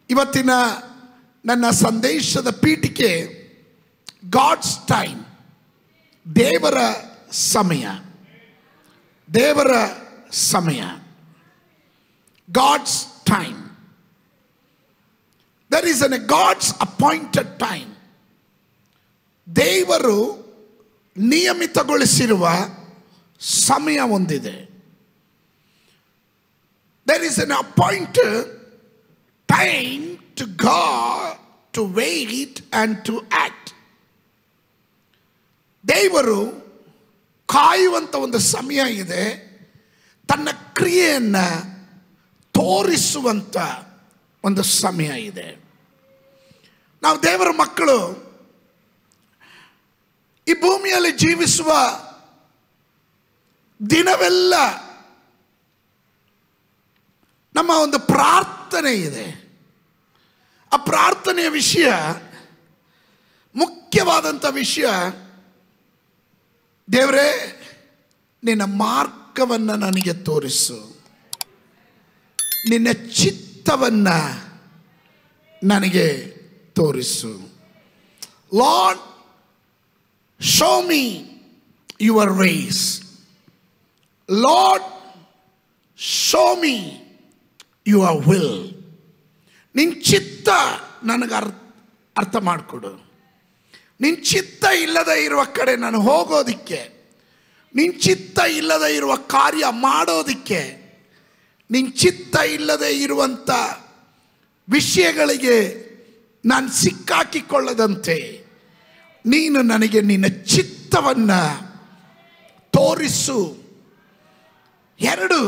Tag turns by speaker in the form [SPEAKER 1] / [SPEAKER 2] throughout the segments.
[SPEAKER 1] ಇವತ್ತಿನ ನನ್ನ ಸಂದೇಶದ ಪೀಠಿಕೆ ಗಾಡ್ಸ್ ಟೈಮ್, ದೇವರ ಸಮಯ. ದೇವರ ಸಮಯ, God's time. There is an God's appointed time. ದೇವರು ನಿಯಮಿತಗೊಳಿಸಿರುವ ಸಮಯ ಒಂದಿದೆ. There is an appointed time to God to wait and to act. ದೇವರು ಕಾಯುವಂತ ಒಂದು ಸಮಯ ಇದೆ, ತನ್ನ ಕ್ರಿಯೆಯನ್ನು ತೋರಿಸುವಂತ ಒಂದು ಸಮಯ ಇದೆ. ನಾವು ದೇವರ ಮಕ್ಕಳು ಈ ಭೂಮಿಯಲ್ಲಿ ಜೀವಿಸುವ ದಿನವೆಲ್ಲ ನಮ್ಮ ಒಂದು ಪ್ರಾರ್ಥನೆ ಇದೆ. ಆ ಪ್ರಾರ್ಥನೆಯ ವಿಷಯ, ಮುಖ್ಯವಾದಂಥ ವಿಷಯ, ದೇವರೇ ನಿನ್ನ ಮಾರ್ಗವನ್ನು ನನಗೆ ತೋರಿಸು, ನಿನ್ನ ಚಿತ್ತವನ್ನು ನನಗೆ ತೋರಿಸು. Lord, show me your ways. Lord, show me your will. ನಿನ್ನ ಚಿತ್ತ ನನಗೆ ಅರ್ಥ ಮಾಡಿಕೊಡು. ನಿನ್ನ ಚಿತ್ತ ಇಲ್ಲದೆ ಇರುವ ಕಡೆ ನಾನು ಹೋಗೋದಿಕ್ಕೆ, ನಿನ್ನ ಚಿತ್ತ ಇಲ್ಲದೆ ಇರುವ ಕಾರ್ಯ ಮಾಡೋದಿಕ್ಕೆ, ನಿನ್ನ ಚಿತ್ತ ಇಲ್ಲದೆ ಇರುವಂಥ ವಿಷಯಗಳಿಗೆ ನಾನು ಸಿಕ್ಕಾಕಿಕೊಳ್ಳದಂತೆ ನೀನು ನನಗೆ ನಿನ್ನ ಚಿತ್ತವನ್ನು ತೋರಿಸು. ಎರಡು,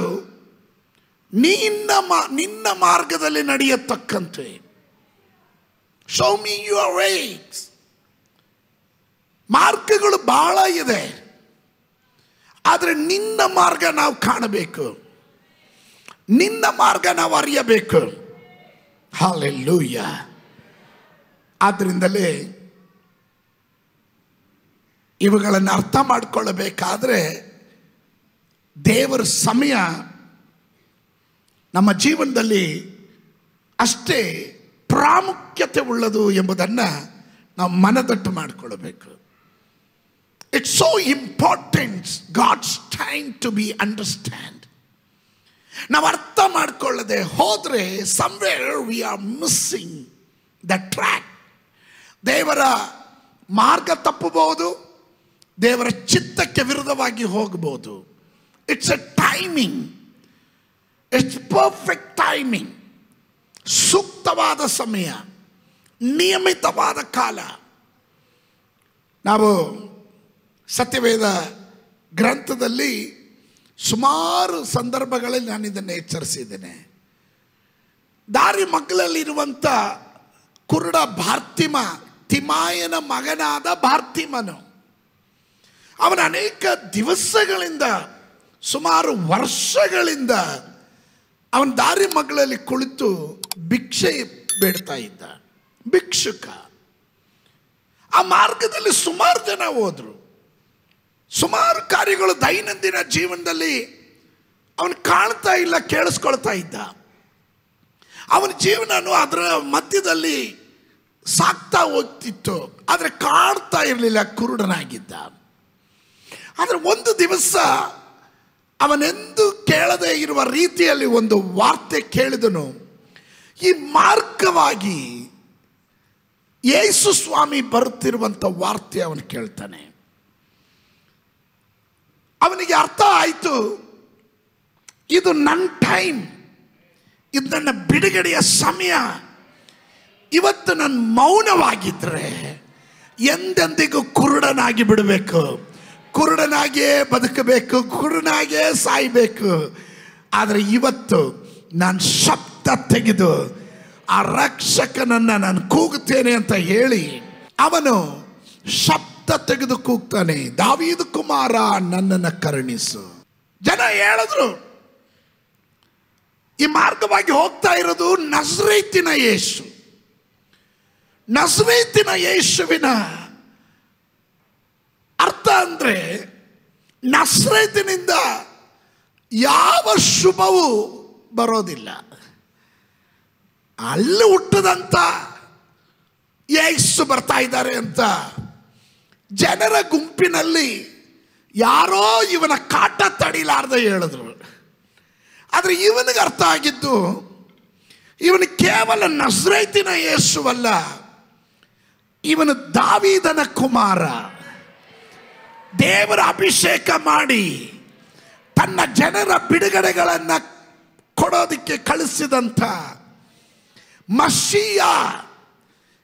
[SPEAKER 1] ನಿನ್ನ ಮಾರ್ಗದಲ್ಲಿ ನಡೆಯತಕ್ಕಂತೆ. Show me your ways. ಮಾರ್ಗಗಳು ಬಹಳ ಇದೆ, ಆದರೆ ನಿನ್ನ ಮಾರ್ಗ ನಾವು ಕಾಣಬೇಕು, ನಿನ್ನ ಮಾರ್ಗ ನಾವು ಅರಿಯಬೇಕು. ಹಲ್ಲೆಲೂಯಾ. ಆದ್ದರಿಂದಲೇ ಇವುಗಳನ್ನು ಅರ್ಥ ಮಾಡಿಕೊಳ್ಳಬೇಕಾದ್ರೆ ದೇವರ ಸಮಯ ನಮ್ಮ ಜೀವನದಲ್ಲಿ ಅಷ್ಟೇ ಪ್ರಾಮುಖ್ಯತೆ ಉಳ್ಳದು ಎಂಬುದನ್ನು ನಾವು ಮನದಟ್ಟು ಮಾಡಿಕೊಳ್ಳಬೇಕು. It's so important God's time to be understand. ನಾವು ಅರ್ಥ ಮಾಡಿಕೊಳ್ಳದೆ ಹೋದರೆ somewhere we are missing the track. ದೇವರ ಮಾರ್ಗ ತಪ್ಪಬಹುದು, ದೇವರ ಚಿತ್ತಕ್ಕೆ ವಿರುದ್ಧವಾಗಿ ಹೋಗಬಹುದು. It's a timing, it's perfect timing. ಸೂಕ್ತವಾದ ಸಮಯ, ನಿಯಮಿತವಾದ ಕಾಲ. ನಾವು ಸತ್ಯವೇದ ಗ್ರಂಥದಲ್ಲಿ ಸುಮಾರು ಸಂದರ್ಭಗಳಲ್ಲಿ ನಾನು ಇದನ್ನು ಎಚ್ಚರಿಸಿದ್ದೇನೆ. ದಾರಿ ಮಗ್ಗಲಲ್ಲಿರುವಂಥ ಕುರುಡ ಬಾರ್ತಿಮ, ತಿಮಾಯನ ಮಗನಾದ ಬಾರ್ತಿಮನು, ಅವನ ಅನೇಕ ದಿವಸಗಳಿಂದ, ಸುಮಾರು ವರ್ಷಗಳಿಂದ ಅವನ ದಾರಿ ಮಗ್ಗಲಲ್ಲಿ ಕುಳಿತು ಭಿಕ್ಷೆ ಬೇಡ್ತಾ ಇದ್ದ, ಭಿಕ್ಷುಕ. ಆ ಮಾರ್ಗದಲ್ಲಿ ಸುಮಾರು ಜನ ಹೋದ್ರು, ಸುಮಾರು ಕಾರ್ಯಗಳು ದೈನಂದಿನ ಜೀವನದಲ್ಲಿ ಅವನು ಕಾಣ್ತಾ ಇಲ್ಲ, ಕೇಳಿಸ್ಕೊಳ್ತಾ ಇದ್ದ. ಅವನ ಜೀವನನು ಅದರ ಮಧ್ಯದಲ್ಲಿ ಸಾಕ್ತಾ ಹೋಗ್ತಿತ್ತು, ಆದರೆ ಕಾಣ್ತಾ ಇರಲಿಲ್ಲ, ಕುರುಡನಾಗಿದ್ದ. ಆದರೆ ಒಂದು ದಿವಸ ಅವನೆಂದು ಕೇಳದೇ ಇರುವ ರೀತಿಯಲ್ಲಿ ಒಂದು ವಾರ್ತೆ ಕೇಳಿದನು. ಈ ಮಾರ್ಗವಾಗಿ ಯೇಸು ಸ್ವಾಮಿ ಬರುತ್ತಿರುವಂಥ ವಾರ್ತೆ ಅವನು ಕೇಳ್ತಾನೆ. ಅವನಿಗೆ ಅರ್ಥ ಆಯಿತು, ಇದು ನನ್ನ ಟೈಮ್, ಇದು ನನ್ನ ಬಿಡುಗಡೆಯ ಸಮಯ. ಇವತ್ತು ನಾನು ಮೌನವಾಗಿದ್ದರೆ ಎಂದೆಂದಿಗೂ ಕುರುಡನಾಗಿ ಬಿಡಬೇಕು, ಕುರುಡನಾಗಿಯೇ ಬದುಕಬೇಕು, ಕುರುಡನಾಗಿಯೇ ಸಾಯಬೇಕು. ಆದರೆ ಇವತ್ತು ನಾನು ಶಬ್ದ ತೆಗೆದು ಆ ರಕ್ಷಕನನ್ನು ನಾನು ಕೂಗುತ್ತೇನೆ ಅಂತ ಹೇಳಿ ಅವನು ಶಬ್ದ ತೆಗೆದು ಕೂಗ್ತಾನೆ, ದಾವೀದ ಕುಮಾರ ನನ್ನನ್ನು ಕರುಣಿಸು. ಜನ ಹೇಳಿದ್ರು, ಈ ಮಾರ್ಗವಾಗಿ ಹೋಗ್ತಾ ಇರೋದು ನಜರೇತಿನ ಯೇಸು. ನಜರೇತಿನ ಯೇಸುವಿನ ಅರ್ಥ ಅಂದರೆ ನಜರೇತಿನಿಂದ ಯಾವ ಶುಭವೂ ಬರೋದಿಲ್ಲ. ಅಲ್ಲಿ ಹುಟ್ಟದಂತ ಯೇಸು ಬರ್ತಾ ಇದ್ದಾರೆ ಅಂತ ಜನರ ಗುಂಪಿನಲ್ಲಿ ಯಾರೋ ಇವನ ಕಾಟ ತಡಿಲಾರ್ದೆ ಹೇಳಿದ್ರು. ಆದರೆ ಇವನಿಗೆ ಅರ್ಥ ಆಗಿದ್ದು, ಇವನು ಕೇವಲ ನಜರೇತಿನ ಯೇಸುವಲ್ಲ, ಇವನು ದಾವೀದನ ಕುಮಾರ, ದೇವರ ಅಭಿಷೇಕ ಮಾಡಿ ತನ್ನ ಜನರ ಬಿಡುಗಡೆಗಳನ್ನು ಕೊಡೋದಕ್ಕೆ ಕಳಿಸಿದಂಥ ಮಶೀಯ,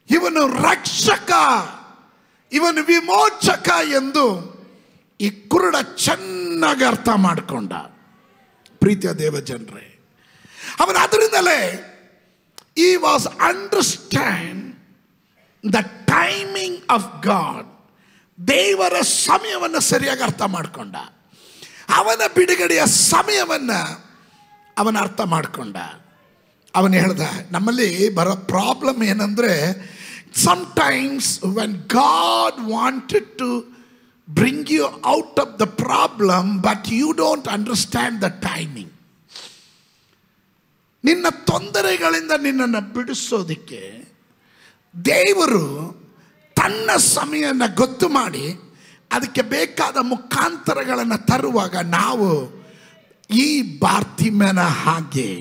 [SPEAKER 1] ಇವನು ರಕ್ಷಕ, ಇವನು ವಿಮೋಚಕ ಎಂದು ಈ ಕುರುಡ ಚೆನ್ನಾಗಿ ಅರ್ಥ ಮಾಡಿಕೊಂಡ. ಪ್ರೀತಿಯ ದೇವ ಜನರೇ, ಅವನು ಅದರಿಂದಲೇ he was understand the timing of God. ದೇವರ ಸಮಯವನ್ನು ಸರಿಯಾಗಿ ಅರ್ಥ ಮಾಡಿಕೊಂಡ. ಅವನ ಬಿಡುಗಡೆಯ ಸಮಯವನ್ನು ಅವನ ಅರ್ಥ ಮಾಡಿಕೊಂಡ. ಅವನು ಹೇಳ್ದ, ನಮ್ಮಲ್ಲಿ ಬರೋ ಪ್ರಾಬ್ಲಮ್ ಏನಂದರೆ, sometimes when God wanted to bring you out of the problem but you don't understand the timing. ನಿನ್ನ ತೊಂದರೆಗಳಿಂದ ನಿನ್ನನ್ನು ಬಿಡಿಸೋದಕ್ಕೆ ದೇವರು ತನ್ನ ಸಮಯನ ಗೊತ್ತು ಮಾಡಿ ಅದಕ್ಕೆ ಬೇಕಾದ ಮುಖಾಂತರಗಳನ್ನು ತರುವಾಗ ನಾವು ಈ ಬಾರ್ತಿಮೆನ ಹಾಗೆ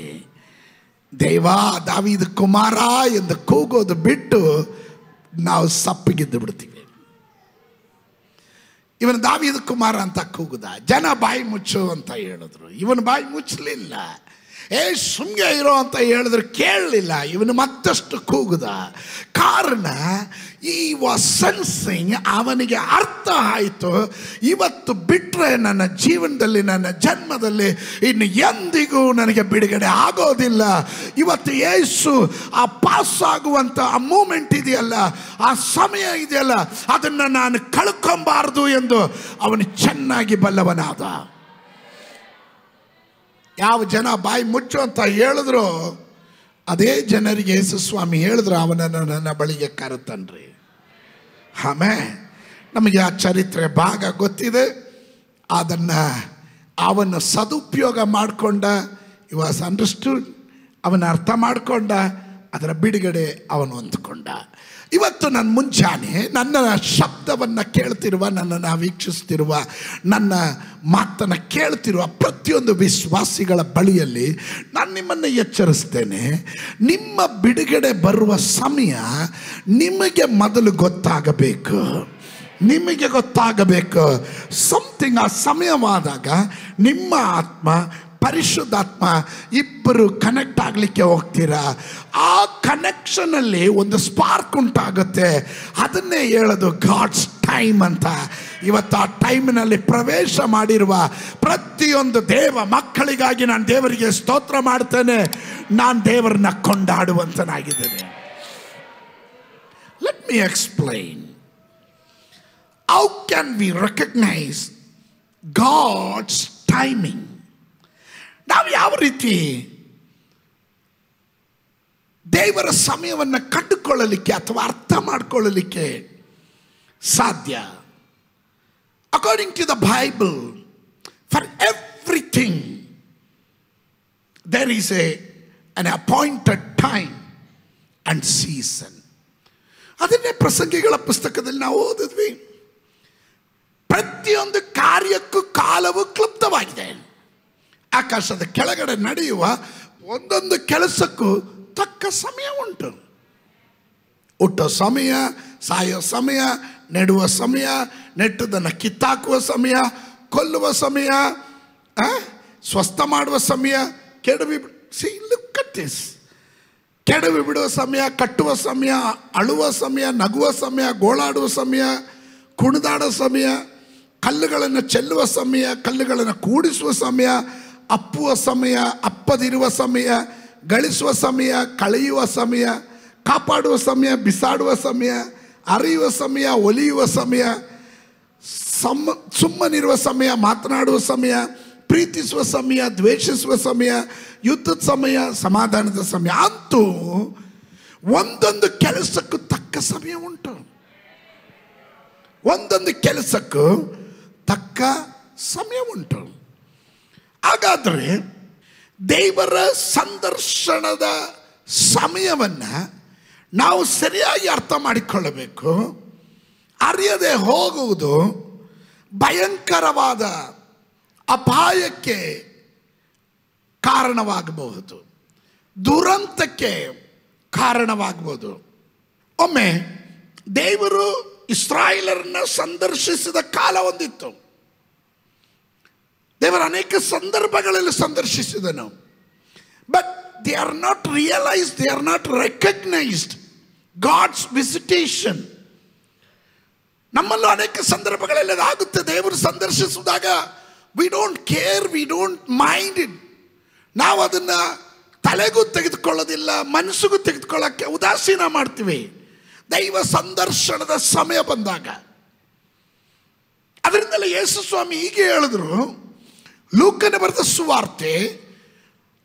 [SPEAKER 1] ದೇವಾ ದಾವೀದ ಕುಮಾರ ಎಂದು ಕೂಗೋದು ಬಿಟ್ಟು ನಾವು ಸಪ್ಪಗಿದ್ದು ಬಿಡ್ತೀವಿ. ಇವನು ದಾವೀದ ಕುಮಾರ ಅಂತ ಕೂಗುದ, ಜನ ಬಾಯಿ ಮುಚ್ಚು ಅಂತ ಹೇಳಿದ್ರು, ಇವನು ಬಾಯಿ ಮುಚ್ಚಲಿಲ್ಲ. ಸುಮ್ಗೆ ಇರೋ ಅಂತ ಹೇಳಿದ್ರು ಕೇಳಲಿಲ್ಲ, ಇವನು ಮತ್ತಷ್ಟು ಕೂಗುದ. ಕಾರಣ ಈ ವಾಸ್ ಸೆನ್ಸಿಂಗ್, ಅವನಿಗೆ ಅರ್ಥ ಆಯಿತು, ಇವತ್ತು ಬಿಟ್ಟರೆ ನನ್ನ ಜೀವನದಲ್ಲಿ, ನನ್ನ ಜನ್ಮದಲ್ಲಿ ಇನ್ನು ಎಂದಿಗೂ ನನಗೆ ಬಿಡುಗಡೆ ಆಗೋದಿಲ್ಲ. ಇವತ್ತು ಯೇಸು ಆ ಪಾಸ್ ಆಗುವಂಥ ಆ ಮೂಮೆಂಟ್ ಇದೆಯಲ್ಲ, ಆ ಸಮಯ ಇದೆಯಲ್ಲ, ಅದನ್ನು ನಾನು ಕಳ್ಕೊಬಾರ್ದು ಎಂದು ಅವನು ಚೆನ್ನಾಗಿ ಬಲ್ಲವನಾದ. ಯಾವ ಜನ ಬಾಯಿ ಮುಚ್ಚು ಅಂತ ಹೇಳಿದ್ರು ಅದೇ ಜನರಿಗೆ ಯೇಸು ಸ್ವಾಮಿ ಹೇಳಿದ್ರು, ಅವನನ್ನು ನನ್ನ ಬಳಿಗೆ ಕರೆತನ್ರಿ. ಆಮೇಲೆ ನಮಗೆ ಆ ಚರಿತ್ರೆ ಭಾಗ ಗೊತ್ತಿದೆ. ಅದನ್ನು ಅವನು ಸದುಪಯೋಗ ಮಾಡಿಕೊಂಡ, ಇ ವಾಸ್ ಅಂಡರ್ಸ್ಟುಡ್, ಅವನ ಅರ್ಥ ಮಾಡಿಕೊಂಡ, ಅದರ ಬಿಡುಗಡೆ ಅವನು ಹೊಂದ್ಕೊಂಡ. ಇವತ್ತು ನನ್ನ ಮುಂಜಾನೆ ನನ್ನ ಶಬ್ದವನ್ನು ಕೇಳ್ತಿರುವ, ನನ್ನನ್ನು ವೀಕ್ಷಿಸ್ತಿರುವ, ನನ್ನ ಮಾತನ್ನು ಕೇಳ್ತಿರುವ ಪ್ರತಿಯೊಂದು ವಿಶ್ವಾಸಿಗಳ ಬಳಿಯಲ್ಲಿ ನಾನು ನಿಮ್ಮನ್ನು ಎಚ್ಚರಿಸ್ತೇನೆ. ನಿಮ್ಮ ಬಿಡುಗಡೆ ಬರುವ ಸಮಯ ನಿಮಗೆ ಮೊದಲು ಗೊತ್ತಾಗಬೇಕು. ನಿಮಗೆ ಗೊತ್ತಾಗಬೇಕು ಸಮಥಿಂಗ್. ಆ ಸಮಯವಾದಾಗ ನಿಮ್ಮ ಆತ್ಮ, ಪರಿಶುದ್ಧಾತ್ಮ ಇಬ್ಬರು ಕನೆಕ್ಟ್ ಆಗಲಿಕ್ಕೆ ಹೋಗ್ತೀರಾ. ಆ ಕನೆಕ್ಷನಲ್ಲಿ ಒಂದು ಸ್ಪಾರ್ಕ್ ಉಂಟಾಗುತ್ತೆ. ಅದನ್ನೇ ಹೇಳೋದು ಗಾಡ್ಸ್ ಟೈಮ್ ಅಂತ. ಇವತ್ತು ಆ ಟೈಮಿನಲ್ಲಿ ಪ್ರವೇಶ ಮಾಡಿರುವ ಪ್ರತಿಯೊಂದು ದೇವ ಮಕ್ಕಳಿಗಾಗಿ ನಾನು ದೇವರಿಗೆ ಸ್ತೋತ್ರ ಮಾಡ್ತೇನೆ. ನಾನು ದೇವರನ್ನ ಕೊಂಡಾಡುವಂತನಾಗಿದ್ದೇನೆ. Let me explain. How can we recognise God's timing? ನಾವು ಯಾವ ರೀತಿ ದೇವರ ಸಮಯವನ್ನು ಕಂಡುಕೊಳ್ಳಲಿಕ್ಕೆ ಅಥವಾ ಅರ್ಥ ಮಾಡಿಕೊಳ್ಳಲಿಕ್ಕೆ ಸಾಧ್ಯ? According to the Bible, for everything there is an appointed time and season. ಅದನ್ನೇ ಪ್ರಸಂಗಿಗಳ ಪುಸ್ತಕದಲ್ಲಿ ನಾವು ಓದಿದ್ವಿ. ಪ್ರತಿಯೊಂದು ಕಾರ್ಯಕ್ಕೂ ಕಾಲವು ಕ್ಲುಪ್ತವಾಗಿದೆ. ಆಕಾಶದ ಕೆಳಗಡೆ ನಡೆಯುವ ಒಂದೊಂದು ಕೆಲಸಕ್ಕೂ ತಕ್ಕ ಸಮಯ ಉಂಟು. ಹುಟ್ಟೋ ಸಮಯ, ಸಾಯೋ ಸಮಯ, ನೆಡುವ ಸಮಯ, ನೆಟ್ಟದನ್ನು ಕಿತ್ತಾಕುವ ಸಮಯ, ಕೊಲ್ಲುವ ಸಮಯ, ಸ್ವಸ್ಥ ಮಾಡುವ ಸಮಯ, ಕೆಡವಿ ಬಿಡುವ ಸಮಯ, ಕಟ್ಟುವ ಸಮಯ, ಅಳುವ ಸಮಯ, ನಗುವ ಸಮಯ, ಗೋಳಾಡುವ ಸಮಯ, ಕುಣಿದಾಡೋ ಸಮಯ, ಕಲ್ಲುಗಳನ್ನು ಚೆಲ್ಲುವ ಸಮಯ, ಕಲ್ಲುಗಳನ್ನು ಕೂಡಿಸುವ ಸಮಯ, ಅಪ್ಪುವ ಸಮಯ, ಅಪ್ಪದಿರುವ ಸಮಯ, ಗಳಿಸುವ ಸಮಯ, ಕಳೆಯುವ ಸಮಯ, ಕಾಪಾಡುವ ಸಮಯ, ಬಿಸಾಡುವ ಸಮಯ, ಅರಿಯುವ ಸಮಯ, ಒಲಿಯುವ ಸಮಯ, ಸುಮ್ಮನಿರುವ ಸಮಯ, ಮಾತನಾಡುವ ಸಮಯ, ಪ್ರೀತಿಸುವ ಸಮಯ, ದ್ವೇಷಿಸುವ ಸಮಯ, ಯುದ್ಧದ ಸಮಯ, ಸಮಾಧಾನದ ಸಮಯ. ಅಂತೂ ಒಂದೊಂದು ಕೆಲಸಕ್ಕೂ ತಕ್ಕ ಸಮಯ ಉಂಟು. ಒಂದೊಂದು ಕೆಲಸಕ್ಕೂ ತಕ್ಕ ಸಮಯ ಉಂಟು. ಹಾಗಾದರೆ ದೇವರ ಸಂದರ್ಶನದ ಸಮಯವನ್ನು ನಾವು ಸರಿಯಾಗಿ ಅರ್ಥ ಮಾಡಿಕೊಳ್ಳಬೇಕು. ಅರಿಯದೆ ಹೋಗುವುದು ಭಯಂಕರವಾದ ಅಪಾಯಕ್ಕೆ ಕಾರಣವಾಗಬಹುದು, ದುರಂತಕ್ಕೆ ಕಾರಣವಾಗಬಹುದು. ಒಮ್ಮೆ ದೇವರು ಇಸ್ರಾಯೇಲರನ್ನು ಸಂದರ್ಶಿಸಿದ ಕಾಲ ಒಂದಿತ್ತು. ದೇವರು ಅನೇಕ ಸಂದರ್ಭಗಳಲ್ಲಿ ಸಂದರ್ಶಿಸಿದನು. But they are not realised, they are not recognised God's visitation. ನಮ್ಮಲ್ಲೂ ಅನೇಕ ಸಂದರ್ಭಗಳಲ್ಲಿ ಅದಾಗುತ್ತೆ. ದೇವರು ಸಂದರ್ಶಿಸಿದಾಗ we don't care, we don't mind it. ನಾವು ಅದನ್ನು ತಲೆಗೂ ತೆಗೆದುಕೊಳ್ಳೋದಿಲ್ಲ, ಮನಸ್ಸಿಗೂ ತೆಗೆದುಕೊಳ್ಳೋಕ್ಕೆ ಉದಾಸೀನ ಮಾಡ್ತೀವಿ. ದೈವ ಸಂದರ್ಶನದ ಸಮಯ ಬಂದಾಗ ಅದರಿಂದಲೇ ಯೇಸು ಸ್ವಾಮಿ ಹೀಗೆ ಹೇಳಿದ್ರು. ಲೂಕನ ಬರೆದ ಸುವಾರ್ತೆ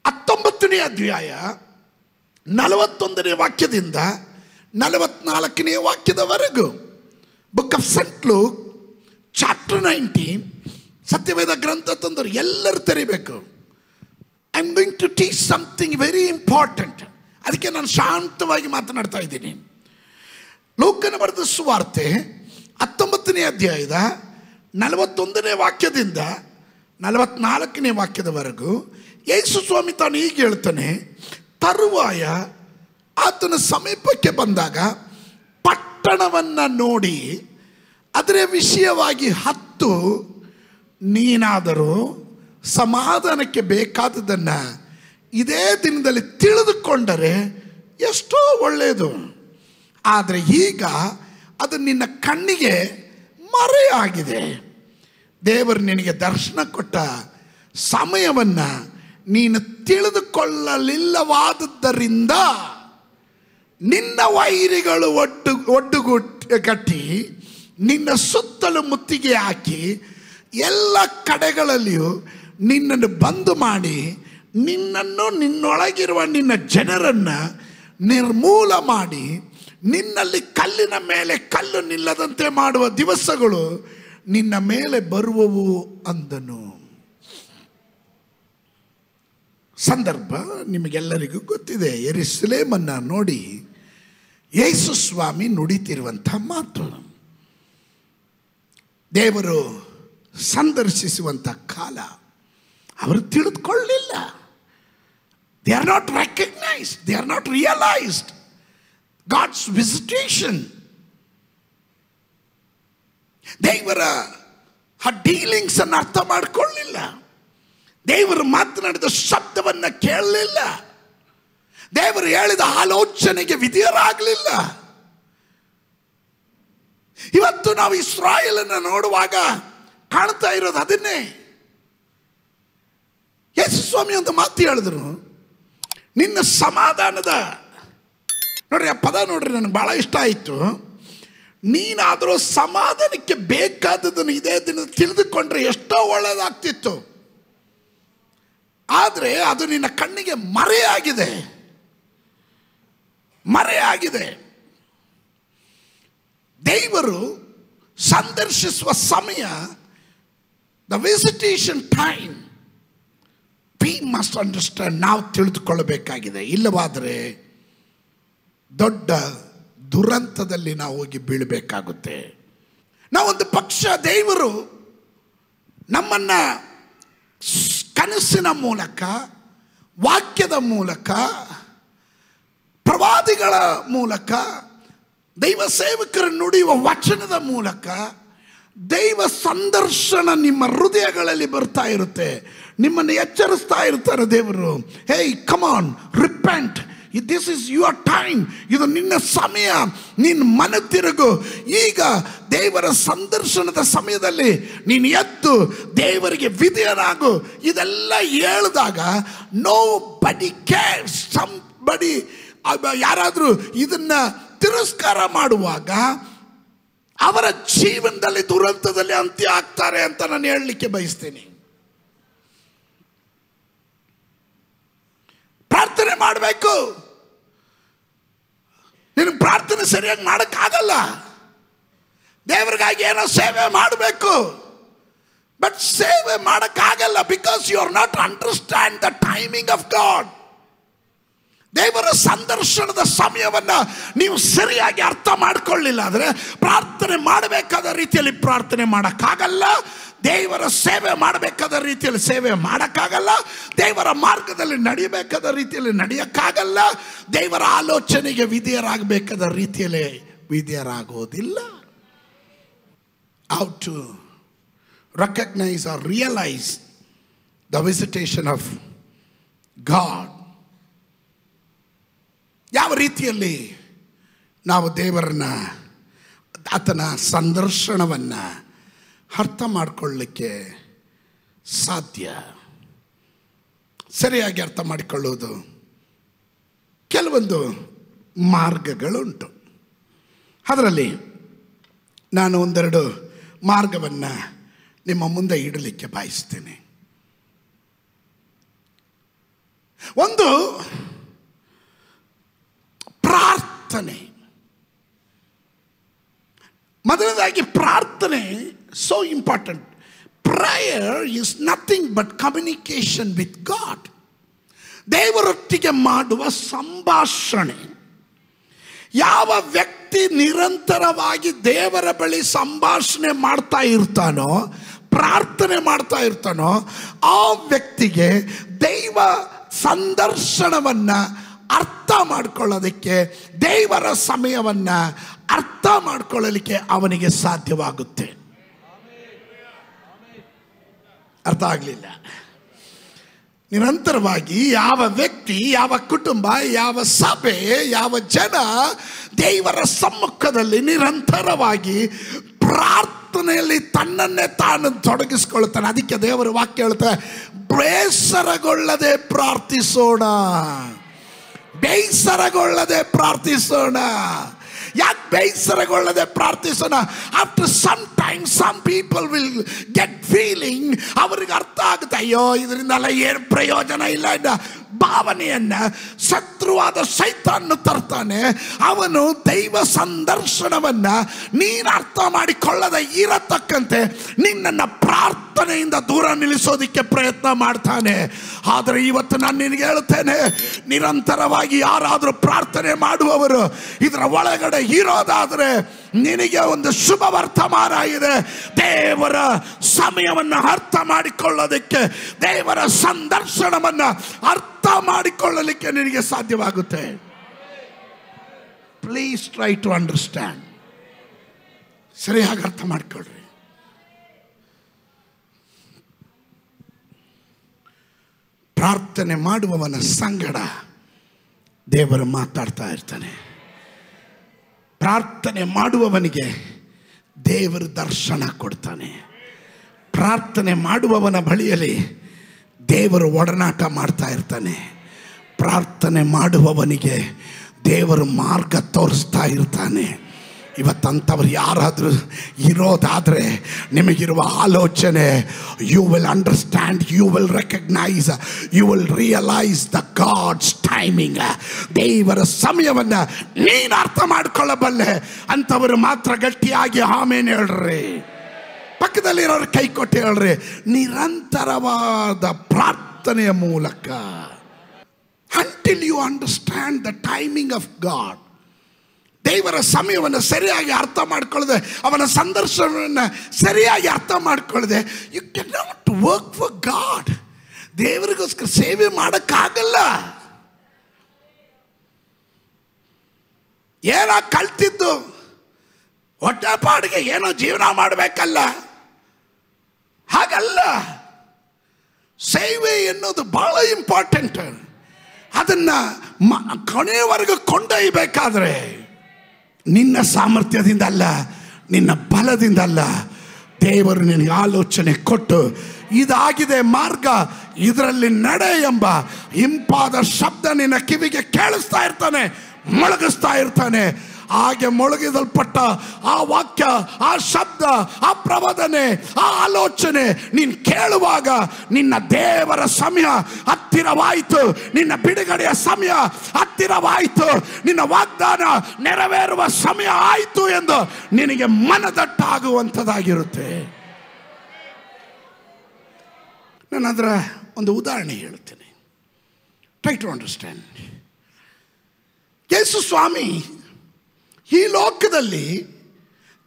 [SPEAKER 1] 19ನೇ ಅಧ್ಯಾಯ 41ನೇ ವಾಕ್ಯದಿಂದ 44ನೇ ವಾಕ್ಯದವರೆಗೂ. Book of Saint Luke chapter 19. ಸತ್ಯವೇದ ಗ್ರಂಥ ತಂದರು ಎಲ್ಲರೂ ತೆರಿಬೇಕು. I am going to teach something very important. ಅದಕ್ಕೆ ನಾನು ಶಾಂತವಾಗಿ ಮಾತನಾಡ್ತಾ ಇದ್ದೀನಿ. ಲೂಕನ ಬರೆದ ಸುವಾರ್ತೆ 19ನೇ ಅಧ್ಯಾಯದ 41ನೇ ವಾಕ್ಯದಿಂದ 44ನೇ ವಾಕ್ಯದವರೆಗೂ ಯೇಸು ಸ್ವಾಮಿ ತಾನು ಹೀಗೆ ಹೇಳ್ತಾನೆ. ತರುವಾಯ ಆತನ ಸಮೀಪಕ್ಕೆ ಬಂದಾಗ ಪಟ್ಟಣವನ್ನು ನೋಡಿ ಅದರ ವಿಷಯವಾಗಿ ಹತ್ತು, ನೀನಾದರೂ ಸಮಾಧಾನಕ್ಕೆ ಬೇಕಾದದನ್ನು ಇದೇ ದಿನದಲ್ಲಿ ತಿಳಿದುಕೊಂಡರೆ ಎಷ್ಟೋ ಒಳ್ಳೆಯದು. ಆದರೆ ಈಗ ಅದು ನಿನ್ನ ಕಣ್ಣಿಗೆ ಮರೆಯಾಗಿದೆ. ದೇವರು ನಿನಗೆ ದರ್ಶನ ಕೊಟ್ಟ ಸಮಯವನ್ನು ನೀನು ತಿಳಿದುಕೊಳ್ಳಲಿಲ್ಲವಾದುದರಿಂದ ನಿನ್ನ ವೈರಿಗಳು ಒಡ್ಡುಗಟ್ಟಿ ನಿನ್ನ ಸುತ್ತಲೂ ಮುತ್ತಿಗೆ ಹಾಕಿ ಎಲ್ಲ ಕಡೆಗಳಲ್ಲಿಯೂ ನಿನ್ನನ್ನು ಬಂದು ಮಾಡಿ ನಿನ್ನನ್ನು, ನಿನ್ನೊಳಗಿರುವ ನಿನ್ನ ಜನರನ್ನು ನಿರ್ಮೂಲ ಮಾಡಿ ನಿನ್ನಲ್ಲಿ ಕಲ್ಲಿನ ಮೇಲೆ ಕಲ್ಲು ನಿಲ್ಲದಂತೆ ಮಾಡುವ ದಿವಸಗಳು ನಿನ್ನ ಮೇಲೆ ಬರುವವು ಅಂದನು. ಸಂದರ್ಭ ನಿಮಗೆಲ್ಲರಿಗೂ ಗೊತ್ತಿದೆ. ಯೆರೂಸಲೇಮನ್ನು ನೋಡಿ ಯೇಸು ಸ್ವಾಮಿ ನುಡಿತಿರುವಂಥ ಮಾತು. ದೇವರು ಸಂದರ್ಶಿಸುವಂಥ ಕಾಲ ಅವರು ತಿಳಿದುಕೊಳ್ಳಲಿಲ್ಲ. They are not recognised, they are not realised God's visitation. ದೇವರ ಆ ಡೀಲಿಂಗ್ಸ್ ಅನ್ನು ಅರ್ಥ ಮಾಡಿಕೊಳ್ಳಲಿಲ್ಲ. ದೇವರು ಮಾತನಾಡಿದ ಶಬ್ದವನ್ನು ಕೇಳಲಿಲ್ಲ. ದೇವರು ಹೇಳಿದ ಆಲೋಚನೆಗೆ ವಿಧೇಯರಾಗಲಿಲ್ಲ. ಇವತ್ತು ನಾವು ಇಸ್ರಾಯೇಲನ್ನು ನೋಡುವಾಗ ಕಾಣ್ತಾ ಇರೋದು ಅದನ್ನೇ. ಯೇಸು ಸ್ವಾಮಿ ಒಂದು ಮಾತು ಹೇಳಿದ್ರು, ನಿನ್ನ ಸಮಾಧಾನದ, ನೋಡ್ರಿ ಆ ಪದ ನೋಡ್ರಿ ನನಗೆ ಬಹಳ ಇಷ್ಟ ಆಯಿತು. ನೀನಾದರೂ ಸಮಾಧಾನಕ್ಕೆ ಬೇಕಾದದನ್ನು ಇದೇ ದಿನ ತಿಳಿದುಕೊಂಡ್ರೆ ಎಷ್ಟೋ ಒಳ್ಳೆಯದಾಗ್ತಿತ್ತು. ಆದರೆ ಅದು ನಿನ್ನ ಕಣ್ಣಿಗೆ ಮರೆಯಾಗಿದೆ, ಮರೆಯಾಗಿದೆ. ದೇವರು ಸಂದರ್ಶಿಸುವ ಸಮಯ, the visitation time, we must understand, ನಾವು ತಿಳಿದುಕೊಳ್ಳಬೇಕಾಗಿದೆ. ಇಲ್ಲವಾದರೆ ದೊಡ್ಡ ದುರಂತದಲ್ಲಿ ನಾವು ಹೋಗಿ ಬೀಳಬೇಕಾಗುತ್ತೆ. ನಾವೊಂದು ಪಕ್ಷ ದೇವರು ನಮ್ಮನ್ನು ಕನಸಿನ ಮೂಲಕ, ವಾಕ್ಯದ ಮೂಲಕ, ಪ್ರವಾದಿಗಳ ಮೂಲಕ, ದೈವ ಸೇವಕರು ನುಡಿಯುವ ವಚನದ ಮೂಲಕ ದೈವ ಸಂದರ್ಶನ ನಿಮ್ಮ ಹೃದಯಗಳಲ್ಲಿ ಬರ್ತಾ ಇರುತ್ತೆ. ನಿಮ್ಮನ್ನು ಎಚ್ಚರಿಸ್ತಾ ಇರ್ತಾರೆ ದೇವರು. Hey, come on, repent, this is your time, ಇದು ನಿನ್ನ ಸಮಯ, ನಿನ್ನ ಮನ ತಿರುಗು. ಈಗ ದೇವರ ಸಂದರ್ಶನದ ಸಮಯದಲ್ಲಿ ನೀನು ಎದ್ದು ದೇವರಿಗೆ ವಿಧೇಯನಾಗು. ಇದೆಲ್ಲ ಹೇಳಿದಾಗ ನೋ ಬಡಿ ಕೇರ್ಸ್. ಸಂಬಡಿ, ಯಾರಾದರೂ ಇದನ್ನ ತಿರಸ್ಕಾರ ಮಾಡುವಾಗ ಅವರ ಜೀವನದಲ್ಲಿ ದುರಂತದಲ್ಲಿ ಅಂತ್ಯ ಆಗ್ತಾರೆ ಅಂತ ನಾನು ಹೇಳಲಿಕ್ಕೆ ಬಯಸ್ತೀನಿ. ಪ್ರಾರ್ಥನೆ ಮಾಡಬೇಕು. ನೀನು ಪ್ರಾರ್ಥನೆ ಸರಿಯಾಗಿ ಮಾಡೋಕ್ಕಾಗಲ್ಲ. ದೇವರಿಗಾಗಿ ಏನೋ ಸೇವೆ ಮಾಡಬೇಕು, ಬಟ್ ಸೇವೆ ಮಾಡೋಕ್ಕಾಗಲ್ಲ. Because you are not understand the timing of God. ದೇವರ ಸಂದರ್ಶನದ ಸಮಯವನ್ನ ನೀವು ಸರಿಯಾಗಿ ಅರ್ಥ ಮಾಡಿಕೊಳ್ಳಿಲ್ಲ ಆದರೆ ಪ್ರಾರ್ಥನೆ ಮಾಡಬೇಕಾದ ರೀತಿಯಲ್ಲಿ ಪ್ರಾರ್ಥನೆ ಮಾಡೋಕ್ಕಾಗಲ್ಲ. ದೇವರ ಸೇವೆ ಮಾಡಬೇಕಾದ ರೀತಿಯಲ್ಲಿ ಸೇವೆ ಮಾಡೋಕ್ಕಾಗಲ್ಲ. ದೇವರ ಮಾರ್ಗದಲ್ಲಿ ನಡೆಯಬೇಕಾದ ರೀತಿಯಲ್ಲಿ ನಡೆಯೋಕ್ಕಾಗಲ್ಲ. ದೇವರ ಆಲೋಚನೆಗೆ ವಿಧೇಯರಾಗಬೇಕಾದ ರೀತಿಯಲ್ಲಿ ವಿಧೇಯರಾಗೋದಿಲ್ಲ. How to recognize or realize the visitation of God. ಯಾವ ರೀತಿಯಲ್ಲಿ ನಾವು ದೇವರನ್ನ, ಆತನ ಸಂದರ್ಶನವನ್ನು ಅರ್ಥ ಮಾಡಿಕೊಳ್ಳಲಿಕ್ಕೆ ಸಾಧ್ಯ? ಸರಿಯಾಗಿ ಅರ್ಥ ಮಾಡಿಕೊಳ್ಳುವುದು ಕೆಲವೊಂದು ಮಾರ್ಗಗಳುಂಟು. ಅದರಲ್ಲಿ ನಾನು ಒಂದೆರಡು ಮಾರ್ಗವನ್ನು ನಿಮ್ಮ ಮುಂದೆ ಇಡಲಿಕ್ಕೆ ಬಯಸ್ತೇನೆ. ಒಂದು ಪ್ರಾರ್ಥನೆ. ಮೊದಲನೇದಾಗಿ ಪ್ರಾರ್ಥನೆ so important. Prayer is nothing but communication with God. ದೇವರೊಟ್ಟಿಗೆ ಮಾಡುವ ಸಂಭಾಷಣೆ. ಯಾವ ವ್ಯಕ್ತಿ ನಿರಂತರವಾಗಿ ದೇವರ ಬಳಿ ಸಂಭಾಷಣೆ ಮಾಡ್ತಾ ಇರ್ತಾನೋ, ಪ್ರಾರ್ಥನೆ ಮಾಡ್ತಾ ಇರ್ತಾನೋ, ಆ ವ್ಯಕ್ತಿಗೆ ದೈವ ಸಂದರ್ಶನವನ್ನು ಅರ್ಥ ಮಾಡಿಕೊಳ್ಳೋದಕ್ಕೆ, ದೇವರ ಸಮಯವನ್ನು ಅರ್ಥ ಮಾಡಿಕೊಳ್ಳಲಿಕ್ಕೆ ಅವನಿಗೆ ಸಾಧ್ಯವಾಗುತ್ತೆ. ಅರ್ಥ ಆಗಲಿಲ್ಲ? ನಿರಂತರವಾಗಿ ಯಾವ ವ್ಯಕ್ತಿ, ಯಾವ ಕುಟುಂಬ, ಯಾವ ಸಭೆ, ಯಾವ ಜನ ದೇವರ ಸಮ್ಮುಖದಲ್ಲಿ ನಿರಂತರವಾಗಿ ಪ್ರಾರ್ಥನೆಯಲ್ಲಿ ತನ್ನನ್ನೇ ತಾನು ತೊಡಗಿಸ್ಕೊಳ್ತಾನೆ. ಅದಕ್ಕೆ ದೇವರ ವಾಕ್ಯ ಹೇಳ್ತಾರೆ, ಬೇಸರಗೊಳ್ಳದೆ ಪ್ರಾರ್ಥಿಸೋಣ. ಬೇಸರಗೊಳ್ಳದೆ ಪ್ರಾರ್ಥಿಸೋಣ. ಯಾಕೆ ಬೇಸರಗೊಳ್ಳದೆ ಪ್ರಾರ್ಥಿಸೋಣ? After some time some people will get feeling. ಅವರಿಗೆ ಅರ್ಥ ಆಗುತ್ತೆ, ಅಯ್ಯೋ ಇದರಿಂದಲ್ಲ ಏನು ಪ್ರಯೋಜನ ಇಲ್ಲ ಎನ್ನ ಭಾವನೆಯನ್ನ ಶತ್ರುವಾದ ಸೈತಾನ್ ತರ್ತಾನೆ. ಅವನು ದೈವ ಸಂದರ್ಶನವನ್ನ ನೀನು ಅರ್ಥ ಮಾಡಿಕೊಳ್ಳದೆ ಇರತಕ್ಕಂತೆ ನಿನ್ನನ್ನು ಪ್ರಾರ್ಥನೆಯಿಂದ ದೂರ ನಿಲ್ಲಿಸೋದಿಕ್ಕೆ ಪ್ರಯತ್ನ ಮಾಡ್ತಾನೆ. ಆದರೆ ಇವತ್ತು ನಾನು ನಿನಗೆ ಹೇಳುತ್ತೇನೆ, ನಿರಂತರವಾಗಿ ಯಾರಾದರೂ ಪ್ರಾರ್ಥನೆ ಮಾಡುವವರು ಇದರ ಒಳಗಡೆ ಇರೋದಾದರೆ ನಿನಗೆ ಒಂದು ಶುಭ ವರ್ತಮಾನ ಇದೆ. ದೇವರ ಸಮಯವನ್ನು ಅರ್ಥ ಮಾಡಿಕೊಳ್ಳೋದಕ್ಕೆ, ದೇವರ ಸಂದರ್ಶನವನ್ನು ಅರ್ಥ ಮಾಡಿಕೊಳ್ಳಲಿಕ್ಕೆ ನಿನಗೆ ಸಾಧ್ಯವಾಗುತ್ತೆ. Please try to understand. ಸರಿಯಾಗಿ ಅರ್ಥ ಮಾಡಿಕೊಳ್ಳ್ರಿ. ಪ್ರಾರ್ಥನೆ ಮಾಡುವವನ ಸಂಗಡ ದೇವರು ಮಾತಾಡ್ತಾ ಇರ್ತಾನೆ. ಪ್ರಾರ್ಥನೆ ಮಾಡುವವನಿಗೆ ದೇವರು ದರ್ಶನ ಕೊಡ್ತಾನೆ. ಪ್ರಾರ್ಥನೆ ಮಾಡುವವನ ಬಳಿಯಲ್ಲಿ ದೇವರು ಒಡನಾಟ ಮಾಡ್ತಾ ಇರ್ತಾನೆ. ಪ್ರಾರ್ಥನೆ ಮಾಡುವವನಿಗೆ ದೇವರು ಮಾರ್ಗ ತೋರಿಸ್ತಾ ಇರ್ತಾನೆ. ಇವತ್ತಂಥವ್ರು ಯಾರಾದರೂ ಇರೋದಾದರೆ ನಿಮಗಿರುವ ಆಲೋಚನೆ, you will understand, you will recognise, you will realise the God's timing. ದೇವರ ಸಮಯವನ್ನು ನೀನು ಅರ್ಥ ಮಾಡಿಕೊಳ್ಳಬಲ್ಲೆ ಅಂಥವರು ಮಾತ್ರ ಗಟ್ಟಿಯಾಗಿ ಆಮೇನ್ ಹೇಳ್ರಿ. ಪಕ್ಕದಲ್ಲಿರೋರು ಕೈ ಕೊಟ್ಟು ಹೇಳ್ರಿ, ನಿರಂತರವಾದ ಪ್ರಾರ್ಥನೆಯ ಮೂಲಕ. until you understand the timing of God, ದೇವರ ಸಮಯವನ್ನು ಸರಿಯಾಗಿ ಅರ್ಥ ಮಾಡಿಕೊಳ್ಳದೆ, ಅವನ ಸಂದರ್ಶನವನ್ನು ಸರಿಯಾಗಿ ಅರ್ಥ ಮಾಡಿಕೊಳ್ಳದೆ, you can not work for God. ದೇವರಿಗೋಸ್ಕರ ಸೇವೆ ಮಾಡೋಕ್ಕಾಗಲ್ಲ. ಏನೋ ಕಲ್ತಿದ್ದು ಹೊಟ್ಟೆ ಪಾಡಿಗೆ ಏನೋ ಜೀವನ ಮಾಡಬೇಕಲ್ಲ, ಹಾಗಲ್ಲ. ಸೇವೆ ಎನ್ನುವುದು ಬಹಳ ಇಂಪಾರ್ಟೆಂಟ್. ಅದನ್ನು ಕೊನೆಯವರೆಗೂ ಕೊಂಡೊಯ್ಯಬೇಕಾದ್ರೆ ನಿನ್ನ ಸಾಮರ್ಥ್ಯದಿಂದ ಅಲ್ಲ, ನಿನ್ನ ಬಲದಿಂದ ಅಲ್ಲ. ದೇವರು ನಿನಗೆ ಆಲೋಚನೆ ಕೊಟ್ಟು ಇದಾಗಿದೆ ಮಾರ್ಗ, ಇದರಲ್ಲಿ ನಡೆ ಎಂಬ ಇಂಪಾದ ಶಬ್ದ ನಿನ್ನ ಕಿವಿಗೆ ಕೇಳಿಸ್ತಾ ಇರ್ತಾನೆ, ಮೊಳಗಿಸ್ತಾ ಇರ್ತಾನೆ. ಹಾಗೆ ಮೊಳಗಿಸಲ್ಪಟ್ಟ ಆ ವಾಕ್ಯ, ಆ ಶಬ್ದ, ಆ ಪ್ರಬೋಧನೆ, ಆ ಆಲೋಚನೆ ನೀನು ಕೇಳುವಾಗ ನಿನ್ನ ದೇವರ ಸಮಯ ಹತ್ತಿರವಾಯಿತು, ನಿನ್ನ ಬಿಡುಗಡೆಯ ಸಮಯ ಹತ್ತಿರವಾಯಿತು, ನಿನ್ನ ವಾಗ್ದಾನ ನೆರವೇರುವ ಸಮಯ ಆಯಿತು ಎಂದು ನಿನಗೆ ಮನದಟ್ಟಾಗುವಂಥದ್ದಾಗಿರುತ್ತೆ. ನಾನು ಅದರ ಒಂದು ಉದಾಹರಣೆ ಹೇಳ್ತೇನೆ. Try to understand. Yesu Swami ಈ ಲೋಕದಲ್ಲಿ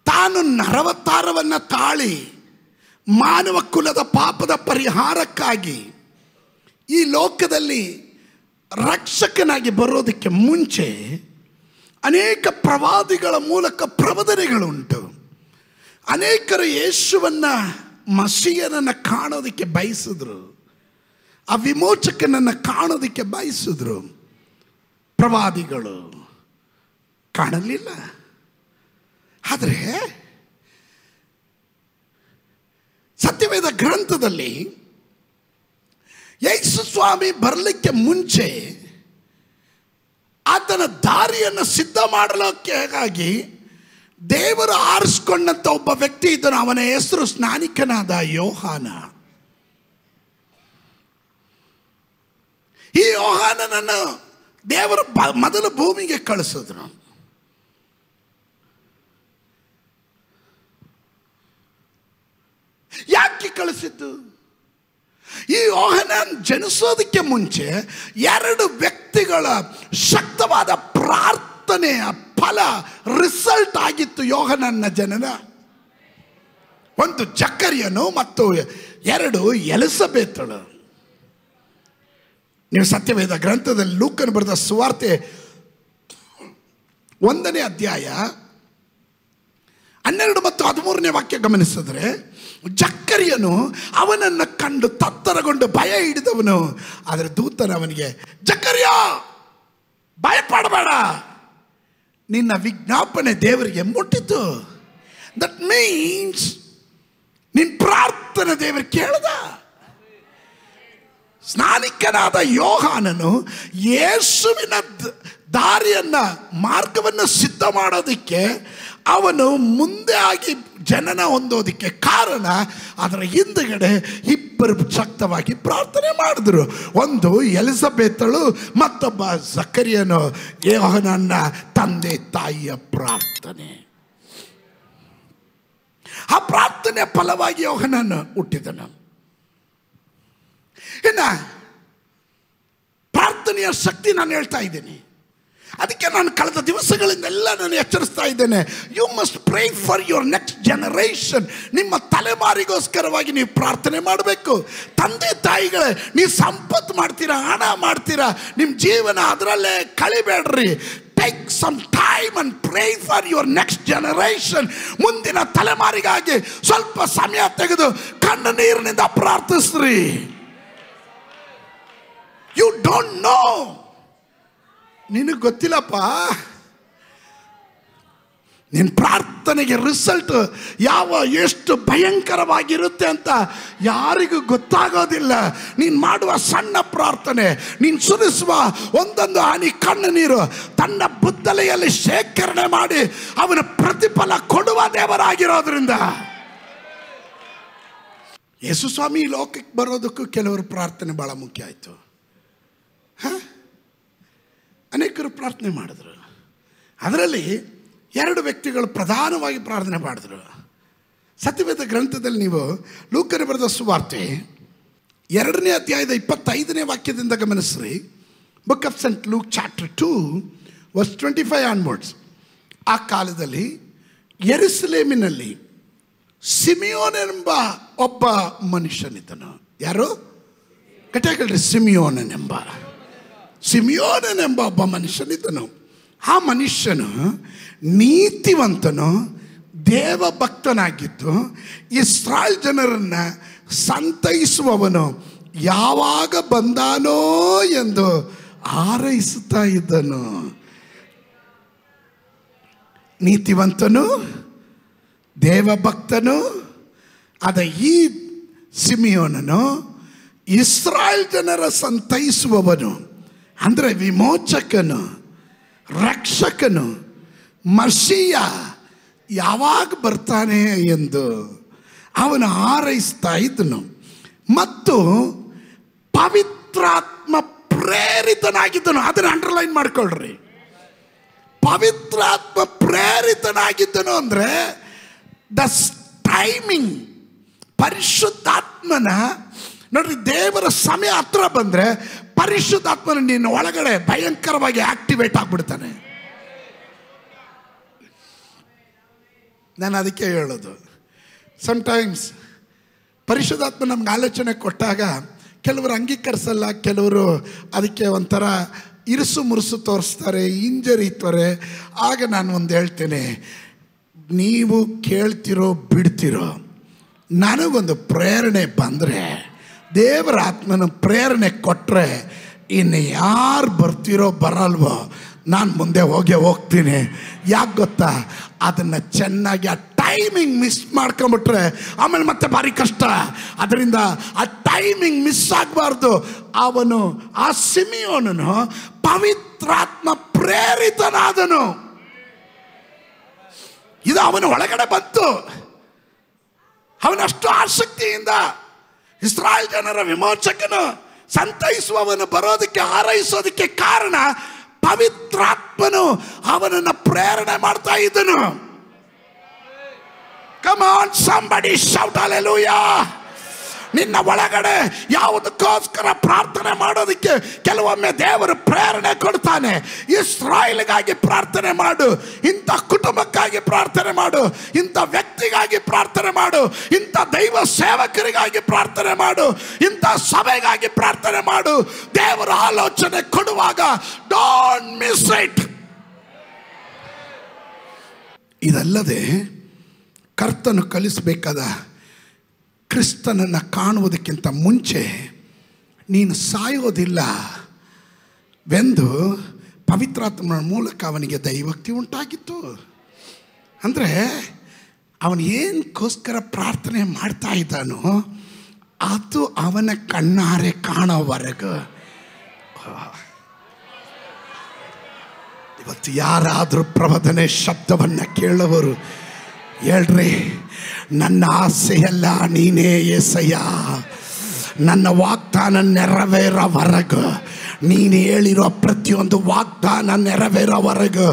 [SPEAKER 1] ತಾನು ನರವತಾರವನ್ನು ತಾಳಿ ಮಾನವ ಕುಲದ ಪಾಪದ ಪರಿಹಾರಕ್ಕಾಗಿ ಈ ಲೋಕದಲ್ಲಿ ರಕ್ಷಕನಾಗಿ ಬರೋದಕ್ಕೆ ಮುಂಚೆ ಅನೇಕ ಪ್ರವಾದಿಗಳ ಮೂಲಕ ಪ್ರವಚನಗಳುಂಟು. ಅನೇಕರು ಯೇಸುವನ್ನು ಮಸೀಯನನ್ನು ಕಾಣೋದಕ್ಕೆ ಬಯಸಿದ್ರು, ಆ ವಿಮೋಚಕನನ್ನು ಕಾಣೋದಕ್ಕೆ ಬಯಸಿದ್ರು. ಪ್ರವಾದಿಗಳು ಕಾಣಲಿಲ್ಲ. ಆದರೆ ಸತ್ಯವೇದ ಗ್ರಂಥದಲ್ಲಿ ಯೇಸು ಸ್ವಾಮಿ ಬರಲಿಕ್ಕೆ ಮುಂಚೆ ಆತನ ದಾರಿಯನ್ನು ಸಿದ್ಧ ಮಾಡಲಿಕ್ಕಾಗಿ ದೇವರು ಆರಿಸಿಕೊಂಡಂಥ ಒಬ್ಬ ವ್ಯಕ್ತಿ ಇದ್ದನು. ಅವನ ಹೆಸರು ಸ್ನಾನಿಕನಾದ ಯೋಹಾನ. ಈ ಯೋಹಾನನನ್ನು ದೇವರು ಮೊದಲು ಭೂಮಿಗೆ ಕಳಿಸಿದ್ರು. ಯಾಕೆ ಕಳಿಸಿದ್ದು? ಈ ಯೋಹಾನನ್ ಜನಿಸೋದಕ್ಕೆ ಮುಂಚೆ 2 ವ್ಯಕ್ತಿಗಳ ಶಕ್ತವಾದ ಪ್ರಾರ್ಥನೆಯ ಫಲ ರಿಸಲ್ಟ್ ಆಗಿತ್ತು ಯೋಹಾನನ್ನ ಜನನ. ಒಂದು ಜಕರ್ಯನು ಮತ್ತು 2 ಎಲಿಸಬೇತಳು. ನೀವು ಸತ್ಯವೇದ ಗ್ರಂಥದಲ್ಲಿ ಲೂಕನು ಬರೆದ ಸುವಾರ್ತೆ 1ನೇ ಅಧ್ಯಾಯ 12 ಮತ್ತು 13ನೇ ವಾಕ್ಯ ಗಮನಿಸಿದ್ರೆ, ಜಕರ್ಯನು ಅವನನ್ನು ಕಂಡು ತತ್ತರಗೊಂಡು ಭಯ ಹಿಡಿದವನು. ಆದರೆ ದೂತನು ಅವನಿಗೆ, ಜಕರ್ಯ ಭಯಪಡಬೇಡ, ನಿನ್ನ ವಿಜ್ಞಾಪನೆ ದೇವರಿಗೆ ಮುಟ್ಟಿತು. ದಟ್ ಮೀನ್ಸ್ ನಿನ್ನ ಪ್ರಾರ್ಥನೆ ದೇವರು ಕೇಳ್ದ. ಸ್ನಾನಿಕನಾದ ಯೋಹಾನನು ಯೇಸುವಿನ ದಾರಿಯನ್ನು ಮಾರ್ಗವನ್ನು ಸಿದ್ಧ ಮಾಡೋದಕ್ಕೆ ಅವನು ಮುಂದೆ ಆಗಿ ಜನನ ಹೊಂದೋದಕ್ಕೆ ಕಾರಣ ಅದರ ಹಿಂದುಗಡೆ 2 ಶಕ್ತವಾಗಿ ಪ್ರಾರ್ಥನೆ ಮಾಡಿದ್ರು. ಒಂದು ಎಲಿಸಬೇತಳು, ಮತ್ತೊಬ್ಬ ಜಕರ್ಯನು. ಯೋಹಾನನ ತಂದೆ ತಾಯಿಯ ಪ್ರಾರ್ಥನೆ, ಆ ಪ್ರಾರ್ಥನೆ ಫಲವಾಗಿ ಯೋಹಾನನು ಹುಟ್ಟಿದನು. ಇನ್ನು ಪ್ರಾರ್ಥನೆಯ ಶಕ್ತಿ ನಾನು ಹೇಳ್ತಾ ಇದ್ದೀನಿ. ಅದಕ್ಕೆ ನಾನು ಕಳೆದ ದಿವಸಗಳಿಂದೆಲ್ಲ ನಾನು ಎಚ್ಚರಿಸ್ತಾ ಇದ್ದೇನೆ. You must pray for your next generation. ನಿಮ್ಮ ತಲೆಮಾರಿಗೋಸ್ಕರವಾಗಿ ನೀವು ಪ್ರಾರ್ಥನೆ ಮಾಡಬೇಕು. ತಂದೆ ತಾಯಿಗಳೇ, ನೀವು ಸಂಪತ್ತು ಮಾಡ್ತೀರಾ, ಹಣ ಮಾಡ್ತೀರಾ, ನಿಮ್ಮ ಜೀವನ ಅದರಲ್ಲೇ ಕಳಿಬೇಡ್ರಿ. Take some time and pray for your next generation. ಮುಂದಿನ ತಲೆಮಾರಿಗಾಗಿ ಸ್ವಲ್ಪ ಸಮಯ ತೆಗೆದು ಕಣ್ಣು ನೀರಿನಿಂದ ಪ್ರಾರ್ಥಿಸ್ರಿ. ಯು ಡೋಂಟ್ ನೋ, ನಿನಗೆ ಗೊತ್ತಿಲ್ಲಪ್ಪ, ನಿನ್ನ ಪ್ರಾರ್ಥನೆಗೆ ರಿಸಲ್ಟ್ ಎಷ್ಟು ಭಯಂಕರವಾಗಿರುತ್ತೆ ಅಂತ ಯಾರಿಗೂ ಗೊತ್ತಾಗೋದಿಲ್ಲ. ನೀನು ಮಾಡುವ ಸಣ್ಣ ಪ್ರಾರ್ಥನೆ, ನೀನು ಸುರಿಸುವ ಒಂದೊಂದು ಹನಿ ಕಣ್ಣು ನೀರು ತನ್ನ ಬುದ್ದಲೆಯಲ್ಲಿ ಶೇಖರಣೆ ಮಾಡಿ ಅವನ ಪ್ರತಿಫಲ ಕೊಡುವ ದೇವರಾಗಿರೋದ್ರಿಂದ. ಯೇಸು ಸ್ವಾಮಿ ಲೋಕಕ್ಕೆ ಬರೋದಕ್ಕೂ ಕೆಲವರು ಪ್ರಾರ್ಥನೆ ಭಾಳ ಮುಖ್ಯ ಆಯಿತು. ಅನೇಕರು ಪ್ರಾರ್ಥನೆ ಮಾಡಿದ್ರು. ಅದರಲ್ಲಿ 2 ವ್ಯಕ್ತಿಗಳು ಪ್ರಧಾನವಾಗಿ ಪ್ರಾರ್ಥನೆ ಮಾಡಿದ್ರು. ಸತ್ಯವೇದ ಗ್ರಂಥದಲ್ಲಿ ನೀವು ಲೂಕನು ಬರೆದ ಸುವಾರ್ತೆ 2ನೇ ಅಧ್ಯಾಯದ 25ನೇ ವಾಕ್ಯದಿಂದ ಗಮನಿಸ್ರಿ. Book of Saint Luke chapter 2 verse 25 onwards. ಆ ಕಾಲದಲ್ಲಿ ಯೆರೂಸಲೇಮಿನಲ್ಲಿ ಸಿಮಿಯೋನೆಂಬ ಒಬ್ಬ ಮನುಷ್ಯನಿದ್ದನು. ಯಾರು? ಕಟಕಲ್ರಿ, ಸಿಮಿಯೋನನೆಂಬ ಒಬ್ಬ ಮನುಷ್ಯನಿದ್ದನು. ಆ ಮನುಷ್ಯನು ನೀತಿವಂತನು, ದೇವಭಕ್ತನಾಗಿದ್ದು ಇಸ್ರಾಯೇಲ್ ಜನರನ್ನು ಸಂತೈಸುವವನು, ಯಾವಾಗ ಬಂದಾನೋ ಎಂದು ಹಾರೈಸುತ್ತಾ ಇದ್ದನು. ನೀತಿವಂತನು, ದೇವಭಕ್ತನು ಆದ ಈ ಸಿಮಿಯೋನನು ಇಸ್ರಾಯೇಲ್ ಜನರ ಸಂತೈಸುವವನು, ಅಂದರೆ ವಿಮೋಚಕನು, ರಕ್ಷಕನು, ಮಸೀಯ ಯಾವಾಗ ಬರ್ತಾನೆ ಎಂದು ಅವನು ಹಾರೈಸ್ತಾ ಇದ್ದನು. ಮತ್ತು ಪವಿತ್ರಾತ್ಮ ಪ್ರೇರಿತನಾಗಿದ್ದನು. ಅದನ್ನು ಅಂಡರ್ಲೈನ್ ಮಾಡ್ಕೊಳ್ರಿ. ಪವಿತ್ರಾತ್ಮ ಪ್ರೇರಿತನಾಗಿದ್ದನು ಅಂದರೆ ದ ಟೈಮಿಂಗ್, ಪರಿಶುದ್ಧಾತ್ಮನ ನೋಡ್ರಿ, ದೇವರ ಸಮಯ ಹತ್ರ ಬಂದರೆ ಪರಿಶುದ್ಧಾತ್ಮನ ನಿನ್ನ ಒಳಗಡೆ ಭಯಂಕರವಾಗಿ ಆಕ್ಟಿವೇಟ್ ಆಗಿಬಿಡ್ತಾನೆ. ನಾನು ಅದಕ್ಕೆ ಹೇಳೋದು, ಸಮ್ಟೈಮ್ಸ್ ಪರಿಶುದ್ಧಾತ್ಮ ನಮ್ಗೆ ಆಲೋಚನೆ ಕೊಟ್ಟಾಗ ಕೆಲವರು ಅಂಗೀಕರಿಸಲ್ಲ, ಕೆಲವರು ಅದಕ್ಕೆ ಒಂಥರ ಇರುಸು ಮುರುಸು ತೋರಿಸ್ತಾರೆ, ಹಿಂಜರಿತಾರೆ. ಆಗ ನಾನು ಒಂದು ಹೇಳ್ತೇನೆ, ನೀವು ಕೇಳ್ತಿರೋ ಬಿಡ್ತಿರೋ, ನನಗೊಂದು ಪ್ರೇರಣೆ ಬಂದರೆ, ದೇವರ ಆತ್ಮನ ಪ್ರೇರಣೆ ಕೊಟ್ಟರೆ, ಇನ್ನು ಯಾರು ಬರ್ತಿರೋ ಬರಲ್ವೋ ನಾನು ಮುಂದೆ ಹೋಗ್ತೀನಿ. ಯಾಕೆ ಗೊತ್ತಾ, ಅದನ್ನು ಚೆನ್ನಾಗಿ ಆ ಟೈಮಿಂಗ್ ಮಿಸ್ ಮಾಡ್ಕೊಂಬಿಟ್ರೆ ಆಮೇಲೆ ಮತ್ತೆ ಭಾರಿ ಕಷ್ಟ. ಅದರಿಂದ ಆ ಟೈಮಿಂಗ್ ಮಿಸ್ ಆಗಬಾರ್ದು. ಅವನು, ಆ ಸಿಮಿಯೋನನು ಪವಿತ್ರಾತ್ಮ ಪ್ರೇರಿತನಾದನು. ಇದು ಅವನ ಒಳಗಡೆ ಬಂತು. ಅವನಷ್ಟು ಆಸಕ್ತಿಯಿಂದ ಇಸ್ರಾಯೇಲ್ ಜನರ ವಿಮೋಚಕನು, ಸಂತೈಸುವವನು ಬರೋದಕ್ಕೆ, ಹಾರೈಸೋದಕ್ಕೆ ಕಾರಣ ಪವಿತ್ರಾತ್ಮನು ಅವನನ್ನು ಪ್ರೇರಣೆ ಮಾಡ್ತಾ ಇದ್ದನು. Come on, somebody shout hallelujah. ನಿನ್ನ ಒಳಗಡೆ ಯಾವುದಕ್ಕೋಸ್ಕರ ಪ್ರಾರ್ಥನೆ ಮಾಡೋದಕ್ಕೆ ಕೆಲವೊಮ್ಮೆ ದೇವರು ಪ್ರೇರಣೆ ಕೊಡ್ತಾನೆ. ಇಸ್ರಾಯೇಲಿಗಾಗಿ ಪ್ರಾರ್ಥನೆ ಮಾಡು, ಇಂಥ ಕುಟುಂಬಕ್ಕಾಗಿ ಪ್ರಾರ್ಥನೆ ಮಾಡು, ಇಂಥ ವ್ಯಕ್ತಿಗಾಗಿ ಪ್ರಾರ್ಥನೆ ಮಾಡು, ಇಂಥ ದೈವ ಸೇವಕರಿಗಾಗಿ ಪ್ರಾರ್ಥನೆ ಮಾಡು, ಇಂಥ ಸಭೆಗಾಗಿ ಪ್ರಾರ್ಥನೆ ಮಾಡು. ದೇವರ ಆಲೋಚನೆ ಕೊಡುವಾಗ ಡೋಂಟ್ ಮಿಸ್ ಇಟ್. ಇದಲ್ಲದೆ ಕರ್ತನು ಕಲಿಸಬೇಕಾದ ಕ್ರಿಸ್ತನನ್ನು ಕಾಣುವುದಕ್ಕಿಂತ ಮುಂಚೆ ನೀನು ಸಾಯೋದಿಲ್ಲ ವೆಂದು ಪವಿತ್ರಾತ್ಮನ ಮೂಲಕ ಅವನಿಗೆ ದೈವಭಕ್ತಿ ಉಂಟಾಗಿತ್ತು. ಅಂದರೆ ಅವನು ಏನಕ್ಕೋಸ್ಕರ ಪ್ರಾರ್ಥನೆ ಮಾಡ್ತಾ ಇದ್ದಾನೋ ಅದು ಅವನ ಕಣ್ಣಾರೆ ಕಾಣೋವರೆಗೂ. ಇವತ್ತು ಯಾರಾದರೂ ಪ್ರಬೋಧನೆ ಶಬ್ದವನ್ನು ಕೇಳುವವರು ಹೇಳ್ರಿ, ನನ್ನ ಆಸೆಯಲ್ಲ ನೀನೇ యేసయ్య, ನನ್ನ ವಾಗ್ದಾನ ನೆರವೇರೋವರೆಗೂ, ನೀನು ಹೇಳಿರೋ ಪ್ರತಿಯೊಂದು ವಾಗ್ದಾನ ನೆರವೇರೋವರೆಗೂ,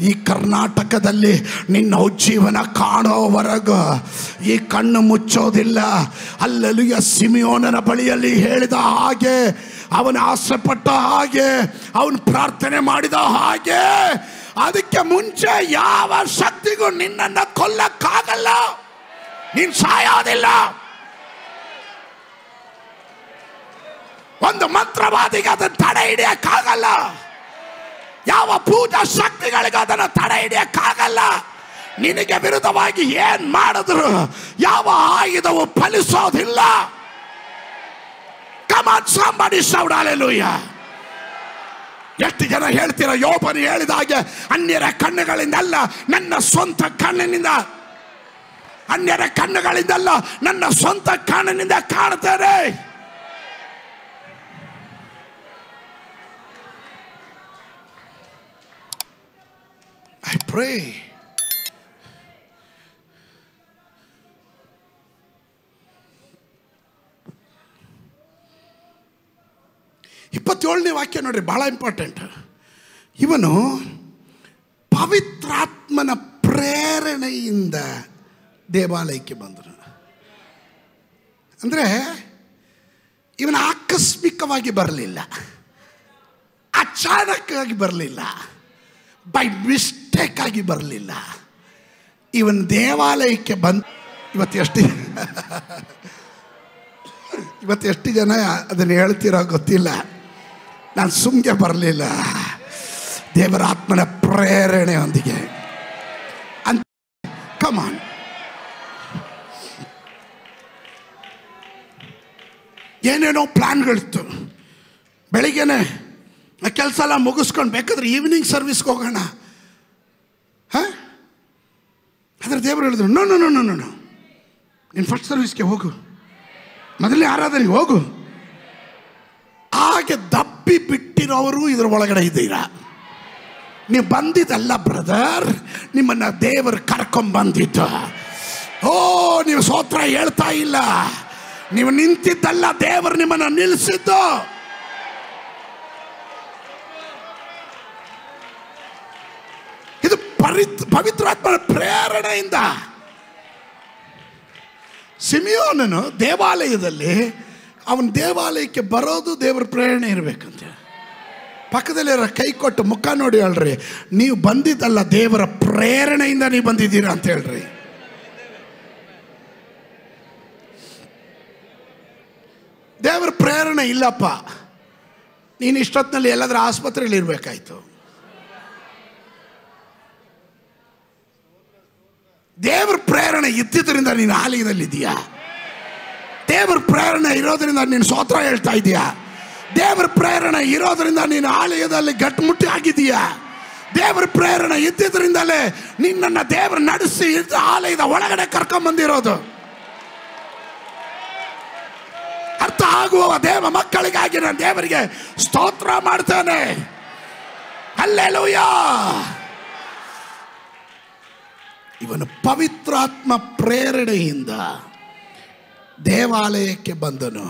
[SPEAKER 1] ಈ ಕರ್ನಾಟಕದಲ್ಲಿ ನಿನ್ನ ಉಜ್ಜೀವನ ಕಾಣೋವರೆಗೂ ಈ ಕಣ್ಣು ಮುಚ್ಚೋದಿಲ್ಲ. ಹಲ್ಲೆಲೂಯಾ. ಸಿಮಿಯೋನನ ಬಳಿಯಲ್ಲಿ ಹೇಳಿದ ಹಾಗೆ, ಅವನ ಆಸೆ ಪಟ್ಟ ಹಾಗೆ, ಅವನು ಪ್ರಾರ್ಥನೆ ಮಾಡಿದ ಹಾಗೆ, ಅದಕ್ಕೆ ಮುಂಚೆ ಯಾವ ಶಕ್ತಿಗೂ ನಿನ್ನನ್ನು ಕೊಲ್ಲಕ್ಕಾಗಲ್ಲ. ನೀನು ಸಾಯೋದಿಲ್ಲ. ಒಂದು ಮಂತ್ರವಾದಿಗೆ ಅದನ್ನು ತಡೆ ಹಿಡಿಯಕ್ಕಾಗಲ್ಲ. ಯಾವ ಪೂಜಾ ಶಕ್ತಿಗಳಿಗೆ ಅದನ್ನು ತಡೆ ಹಿಡಿಯಕ್ಕಾಗಲ್ಲ. ನಿನಗೆ ವಿರುದ್ಧವಾಗಿ ಏನ್ ಮಾಡಿದ್ರು ಯಾವ ಆಯುಧವು ಫಲಿಸೋದಿಲ್ಲ. Come on, somebody shout hallelujah. ಎಷ್ಟು ಜನ ಹೇಳ್ತೀರ, ಯೋಬನು ಹೇಳಿದ ಹಾಗೆ, ಅನ್ಯರ ಕಣ್ಣುಗಳಿಂದಲ್ಲ ನನ್ನ ಸ್ವಂತ ಕಣ್ಣಿನಿಂದ, ಅನ್ಯರ ಕಣ್ಣುಗಳಿಂದಲ್ಲ ನನ್ನ ಸ್ವಂತ ಕಣ್ಣಿನಿಂದ ಕಾಣ್ತಾರೆ. I pray ಇಪ್ಪತ್ತೇಳನೇ ವಾಕ್ಯ ನೋಡ್ರಿ, ಬಹಳ ಇಂಪಾರ್ಟೆಂಟ್. ಇವನು ಪವಿತ್ರಾತ್ಮನ ಪ್ರೇರಣೆಯಿಂದ ದೇವಾಲಯಕ್ಕೆ ಬಂದರು. ಅಂದರೆ ಇವನ ಆಕಸ್ಮಿಕವಾಗಿ ಬರಲಿಲ್ಲ, ಅಚಾನಕ್ಕಾಗಿ ಬರಲಿಲ್ಲ, ಬೈ ಮಿಸ್ಟೇಕ್ ಆಗಿ ಬರಲಿಲ್ಲ. ಇವನ್ ದೇವಾಲಯಕ್ಕೆ ಬಂದು ಇವತ್ತು ಎಷ್ಟು ಜನ ಅದನ್ನು ಹೇಳ್ತಿರೋ ಗೊತ್ತಿಲ್ಲ. ನಾನು ಸುಮ್ಗೆ ಬರಲಿಲ್ಲ, ದೇವರ ಆತ್ಮನ ಪ್ರೇರಣೆಯೊಂದಿಗೆ. ಕಮಾನ್, ಏನೇನೋ ಪ್ಲಾನ್ಗಳಿತ್ತು. ಬೆಳಿಗ್ಗೆನೆ ಕೆಲಸ ಎಲ್ಲ ಮುಗಿಸ್ಕೊಂಡು ಬೇಕಾದ್ರೆ ಈವ್ನಿಂಗ್ ಸರ್ವಿಸ್ಗೆ ಹೋಗೋಣ. ಆದರೆ ದೇವರು ಹೇಳಿದ್ರು, no no no no no, ನೀನು ಫಸ್ಟ್ ಸರ್ವಿಸ್ಗೆ ಹೋಗು, ಮೊದಲನೇ ಆರಾಧನೆಗೆ ಹೋಗು. ಹಾಗೆ ದಬ್ಬಿ ಬಿಟ್ಟಿರೋರು ಇದ್ರ ಒಳಗಡೆ ಇದ್ದೀರಾ. ನೀವು ಬಂದಿದ್ದಲ್ಲ ಬ್ರದರ್, ನಿಮ್ಮನ್ನ ದೇವರು ಕರ್ಕೊಂಡ್ಬಂದಿದ್ದ. ಓ, ನೀವು ಸ್ತೋತ್ರ ಹೇಳ್ತಾ ಇಲ್ಲ, ನೀವು ನಿಂತಿದ್ದಲ್ಲ, ದೇವರು ನಿಮ್ಮನ್ನ ನಿಲ್ಲಿಸಿದ್ದು. ಇದು ಪವಿತ್ರಾತ್ಮನ ಪ್ರೇರಣೆಯಿಂದ. ಸಿಮಿಯೋನನು ದೇವಾಲಯದಲ್ಲಿ ಅವನ ದೇವಾಲಯಕ್ಕೆ ಬರೋದು ದೇವರ ಪ್ರೇರಣೆ ಇರಬೇಕಂತೆ. ಪಕ್ಕದಲ್ಲಿರೋ ಕೈ ಕೊಟ್ಟು ಮುಖ ನೋಡಿ ಹೇಳ್ರಿ, ನೀವು ಬಂದಿದ್ದಲ್ಲ, ದೇವರ ಪ್ರೇರಣೆಯಿಂದ ನೀವು ಬಂದಿದ್ದೀರಾ ಅಂತ ಹೇಳ್ರಿ. ದೇವರ ಪ್ರೇರಣೆ ಇಲ್ಲಪ್ಪ, ನೀನು ಇಷ್ಟೊತ್ತಿನಲ್ಲಿ ಎಲ್ಲಾದ್ರೂ ಆಸ್ಪತ್ರೆಯಲ್ಲಿ ಇರಬೇಕಾಯ್ತು. ದೇವರ ಪ್ರೇರಣೆ ಇದ್ದಿದ್ದರಿಂದ ನೀನು ಆಲಯದಲ್ಲಿದ್ದೀಯಾ. ದೇವರ ಪ್ರೇರಣೆ ಇರೋದ್ರಿಂದ ನೀನು ಸ್ತೋತ್ರ ಹೇಳ್ತಾ ಇದೀಯಾ. ದೇವರ ಪ್ರೇರಣೆ ಇರೋದ್ರಿಂದ ನೀನು ಆಲಯದಲ್ಲಿ ಗಟ್ಟಿಮುಟ್ಟಿ ಆಗಿದೀಯಾ. ದೇವರ ಪ್ರೇರಣೆ ಇದ್ದಿದ್ರಿಂದಲೇ ನಿನ್ನನ್ನು ದೇವರು ನಡೆಸಿ ಆಲಯದ ಒಳಗಡೆ ಕರ್ಕೊಂಬಂದಿರೋದು. ಅರ್ಥ ಆಗುವ ದೇವ ಮಕ್ಕಳಿಗಾಗಿ ನಾನು ದೇವರಿಗೆ ಸ್ತೋತ್ರ ಮಾಡ್ತೇನೆ. ಹಲ್ಲೆಲೂಯಾ. ಇವನು ಪವಿತ್ರಾತ್ಮ ಪ್ರೇರಣೆಯಿಂದ ದೇವಾಲಯಕ್ಕೆ ಬಂದನು.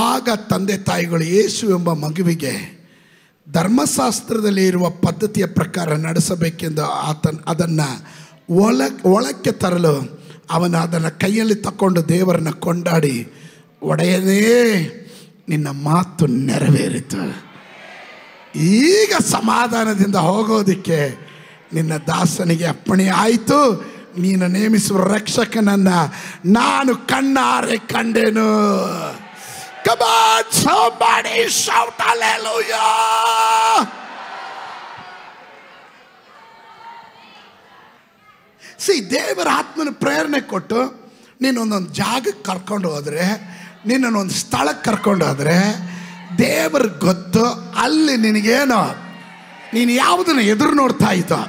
[SPEAKER 1] ಆಗ ತಂದೆ ತಾಯಿಗಳು ಯೇಸು ಎಂಬ ಮಗುವಿಗೆ ಧರ್ಮಶಾಸ್ತ್ರದಲ್ಲಿ ಇರುವ ಪದ್ಧತಿಯ ಪ್ರಕಾರ ನಡೆಸಬೇಕೆಂದು ಅದನ್ನು ಒಳಕ್ಕೆ ತರಲು ಅವನು ಅದನ್ನು ಕೈಯಲ್ಲಿ ತಗೊಂಡು ದೇವರನ್ನು ಕೊಂಡಾಡಿ, ಒಡೆಯನೇ ನಿನ್ನ ಮಾತು ನೆರವೇರಿತು, ಈಗ ಸಮಾಧಾನದಿಂದ ಹೋಗೋದಕ್ಕೆ ನಿನ್ನ ದಾಸನಿಗೆ ಅಪ್ಪಣೆ ಆಯಿತು, ನೀನು ನೇಮಿಸುವ ರಕ್ಷಕನನ್ನು ನಾನು ಕಣ್ಣಾರೆ ಕಂಡೆನು. Come on, somebody shout hallelujah. See, ದೇವರ ಆತ್ಮನ ಪ್ರೇರಣೆ ಕೊಟ್ಟು ನೀನೊಂದೊಂದು ಜಾಗಕ್ಕೆ ಕರ್ಕೊಂಡು ಹೋದರೆ, ನಿನ್ನೊಂದು ಸ್ಥಳಕ್ಕೆ ಕರ್ಕೊಂಡು ಹೋದರೆ, ದೇವ್ರಿಗೆ ಗೊತ್ತು ಅಲ್ಲಿ ನಿನಗೇನೋ, ನೀನು ಯಾವುದನ್ನು ಎದುರು ನೋಡ್ತಾ ಇದ್ದೋ,